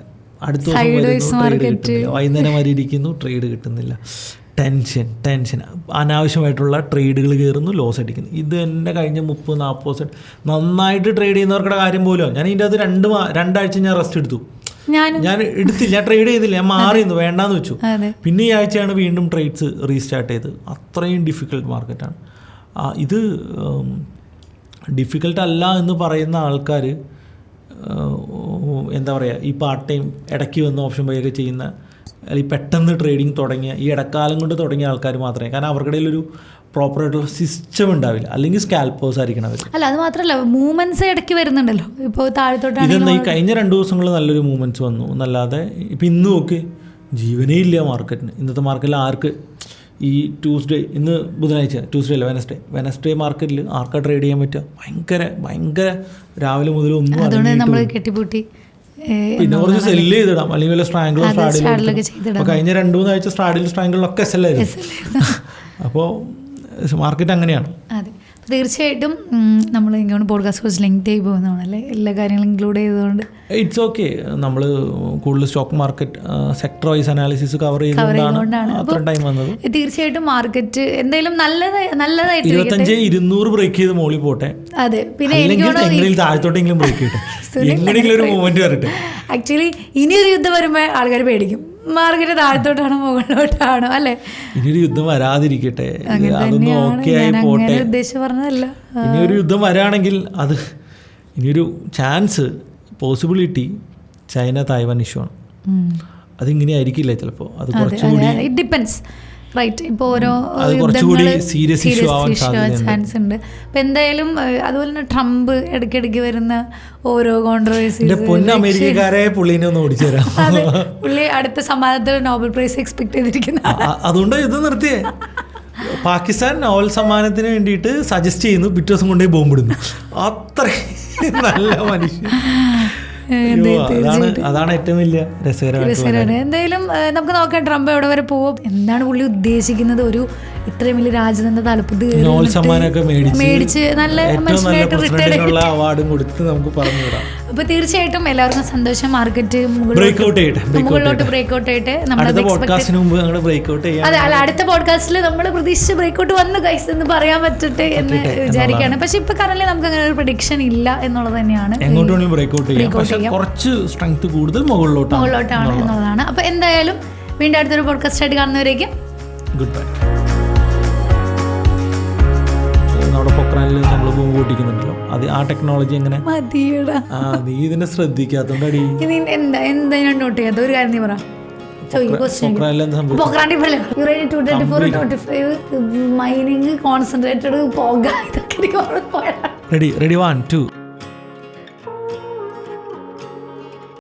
അടുത്ത ദിവസം വരുന്നു, ട്രേഡ് കിട്ടുന്നില്ല, വൈകുന്നേരം വരെ ഇരിക്കുന്നു, ട്രേഡ് കിട്ടുന്നില്ല, ടെൻഷൻ അനാവശ്യമായിട്ടുള്ള ട്രേഡുകൾ കയറുന്നു, ലോസ് അടിക്കുന്നു. ഇത് തന്നെ കഴിഞ്ഞ 30-40% നന്നായിട്ട് ട്രേഡ് ചെയ്യുന്നവർക്കുടെ കാര്യം പോലും. ഞാൻ ഇതിൻ്റെ അത് 2 ആഴ്ച ഞാൻ റെസ്റ്റ് എടുത്തു, ഞാൻ എടുത്തില്ല, ഞാൻ ട്രേഡ് ചെയ്തില്ല, ഞാൻ മാറിയിരുന്നു, വേണ്ടാന്ന് വെച്ചു. പിന്നെ ഈ ആഴ്ചയാണ് വീണ്ടും ട്രേഡ്സ് റീസ്റ്റാർട്ട് ചെയ്ത്. അത്രയും ഡിഫിക്കൽട്ട് മാർക്കറ്റാണ് ഇത്. ഡിഫിക്കൽട്ട് അല്ല എന്ന് പറയുന്ന ആൾക്കാർ എന്താ പറയുക, ഈ പാർട്ട് ടൈം ഇടയ്ക്ക് വന്ന് ഓപ്ഷൻ ബൈ ഒക്കെ ചെയ്യുന്ന, അല്ലെങ്കിൽ പെട്ടെന്ന് ട്രേഡിങ് തുടങ്ങിയ, ഈ ഇടക്കാലം കൊണ്ട് തുടങ്ങിയ ആൾക്കാർ മാത്രമേ, കാരണം അവർക്കിടയിൽ ഒരു പ്രോപ്പറായിട്ടുള്ള സിസ്റ്റം ഉണ്ടാവില്ല, അല്ലെങ്കിൽ സ്കാൽപ്പേഴ്സ് ആയിരിക്കണം അവർ. അല്ല അത് മാത്രമല്ല, മൂവ്മെന്റ്സ് ഇടയ്ക്ക് വരുന്നുണ്ടല്ലോ. ഇപ്പോൾ താഴത്തോട്ടാണ് ഇതെന്താ ഈ കഴിഞ്ഞ 2 ദിവസങ്ങളിൽ നല്ലൊരു മൂവ്മെന്റ്സ് വന്നു എന്നല്ലാതെ ഇപ്പം ഇന്ന് നോക്ക് ജീവനേ ഇല്ല മാർക്കറ്റിന്. ഇന്നത്തെ മാർക്കറ്റിൽ ആർക്ക് ഈ ട്യൂസ്ഡേ, ഇന്ന് ബുധനാഴ്ച, ട്യൂസ്ഡേ അല്ല വെനസ്ഡേ മാർക്കറ്റിൽ ആർക്കാ ട്രേഡ് ചെയ്യാൻ പറ്റുക? ഭയങ്കര രാവിലെ മുതൽ ഒന്നും കെട്ടിപ്പൂട്ടി പിന്നെ കുറച്ച് സെല്ല് ചെയ്തിടാം, അല്ലെങ്കിൽ വല്ല സ്ട്രാങ്കിളോ സ്ട്രാഡിലോ. കഴിഞ്ഞ 2-3 ആഴ്ച സ്ട്രാഡിലും സ്ട്രാങ്കിളിലൊക്കെ സെല്ലായിരുന്നു. അപ്പോൾ മാർക്കറ്റ് അങ്ങനെയാണ്. അതെ, തീർച്ചയായിട്ടും നമ്മൾ ഇങ്ങോട്ട് പോഡ്കാസ്റ്റ് കുറച്ച് ലെങ്ത് ആയി പോകുന്നതാണല്ലേ, എല്ലാ കാര്യങ്ങളും ഇൻക്ലൂഡ് ചെയ്തുകൊണ്ട്. It's okay. നമ്മൾ കൂടുതൽ stock market sector vice analysis cover ചെയ്തുകൊണ്ടാണ് അത്ര ടൈം വന്നത്. തീർച്ചയായിട്ടും മാർക്കറ്റ് എന്തായാലും നല്ലതായിട്ട് 25,200 ബ്രേക്ക് ചെയ്ത് മോളിൽ പോട്ടെ. അതെ, പിന്നെ താഴത്തോട്ടെങ്കിലും ബ്രേക്ക് ചെയ്യട്ടെ, എങ്ങനെയെങ്കിലും ഒരു മൂവ്മെന്റ് വരട്ടെ. ആക്ച്വലി ഇനിയൊരു യുദ്ധം വരുമ്പോൾ ആൾക്കാർ പേടിക്കും, മാർക്കറ്റ് താഴത്തോട്ടാണോ മുകളിലോട്ടാണോ അല്ലേ. ഇനിയൊരു യുദ്ധം വരാതിരിക്കട്ടെ, അതൊന്നും ഓക്കെ ആയി പോട്ടെ. ഉദ്ദേശിച്ച് പറഞ്ഞതല്ല. ഇനിയൊരു യുദ്ധം വരാണെങ്കിൽ അത് ഇനിയൊരു chance, possibility China Taiwan issue ആണ്. അതിങ്ങനെ ആയിരിക്കില്ല ചിലപ്പോൾ, അത് കുറച്ചുകൂടി ഇറ്റ് ഡിപ്പെൻസ്, റൈറ്റ്. ഇപ്പോൾ ഓരോ സീരിയസ് ഇഷ്യൂ ആവാൻ ചാൻസ് ഉണ്ട്. അപ്പം എന്തായാലും അതുപോലെ തന്നെ ട്രംപ് ഇടയ്ക്കിടയ്ക്ക് വരുന്ന ഓരോ കോൺട്രവേഴ്സി, അമേരിക്കക്കാരെ പുള്ളിനെ ഒന്ന് ഓടിച്ചു തരാം. പുള്ളി അടുത്ത സമ്മാനത്തിൽ നോബൽ പ്രൈസ് എക്സ്പെക്ട് ചെയ്തിരിക്കുന്ന, അതുകൊണ്ട് ഇത് നിർത്തിയേ. പാകിസ്ഥാൻ നോബൽ സമ്മാനത്തിന് വേണ്ടിയിട്ട് സജസ്റ്റ് ചെയ്യുന്നു, പിറ്റേ ദിവസം കൊണ്ടുപോയി ബോംബിടുന്നു. അത്രയും നല്ല മനുഷ്യൻ. അതാണ് ഏറ്റവും വലിയ രസകരമാണ്. എന്തായാലും നമുക്ക് നോക്കാം ട്രംപ് എവിടെ വരെ പോവും, എന്താണ് പുള്ളി ഉദ്ദേശിക്കുന്നത്. ഒരു ഇത്രയും വലിയ രാജ്യത്തിന്റെ തലപ്പത്ത് മേടിച്ച് നല്ല മനുഷ്യനായിട്ട് റിട്ടയർഡ് അവാർഡും കൊടുത്ത് നമുക്ക് പറഞ്ഞു വിടാം. അപ്പൊ തീർച്ചയായിട്ടും എല്ലാവർക്കും സന്തോഷം. മാർക്കറ്റ് മുകളിലോട്ട് ബ്രേക്ക്ഔട്ട് ചെയ്യട്ടെ. അതെ, അല്ല അടുത്ത പോഡ്കാസ്റ്റിൽ നമ്മൾ പ്രതീക്ഷിച്ച് ബ്രേക്ക്ഔട്ട് വന്ന് ഗൈസ് എന്ന് പറയാൻ പറ്റട്ടെ എന്ന് വിചാരിക്കുകയാണ്. പക്ഷെ ഇപ്പൊ കറന്റ് നമുക്ക് അങ്ങനെ ഒരു പ്രഡിക്ഷൻ ഇല്ല എന്നുള്ളത് തന്നെയാണ്. കുറച്ച് സ്ട്രെങ്ത് കൂടുതൽ മുകളിലോട്ടാണ് എന്നുള്ളതാണ്. അപ്പൊ എന്തായാലും വീണ്ടും അടുത്തൊരു പോഡ്കാസ്റ്റ് ആയിട്ട് കാണുന്നവരേക്കും ഗുഡ് ബൈ. നമ്മുടെ പൊക്രാനിൽ നമ്മൾ ബോംബ് പൊട്ടിക്കുന്നുണ്ടല്ലോ, അത് ആ ടെക്നോളജി എങ്ങനെ നീ ഇതിനെ ശ്രദ്ധിക്കാത്തോണ്ടടി. എന്താ നോട്ട് ചെയ്യാത്ത ഒരു കാര്യം നീ പറ. മൈനിങ് കോൺസെൻട്രേറ്റഡ് പോക ഇതൊക്കെ റെഡി 1 2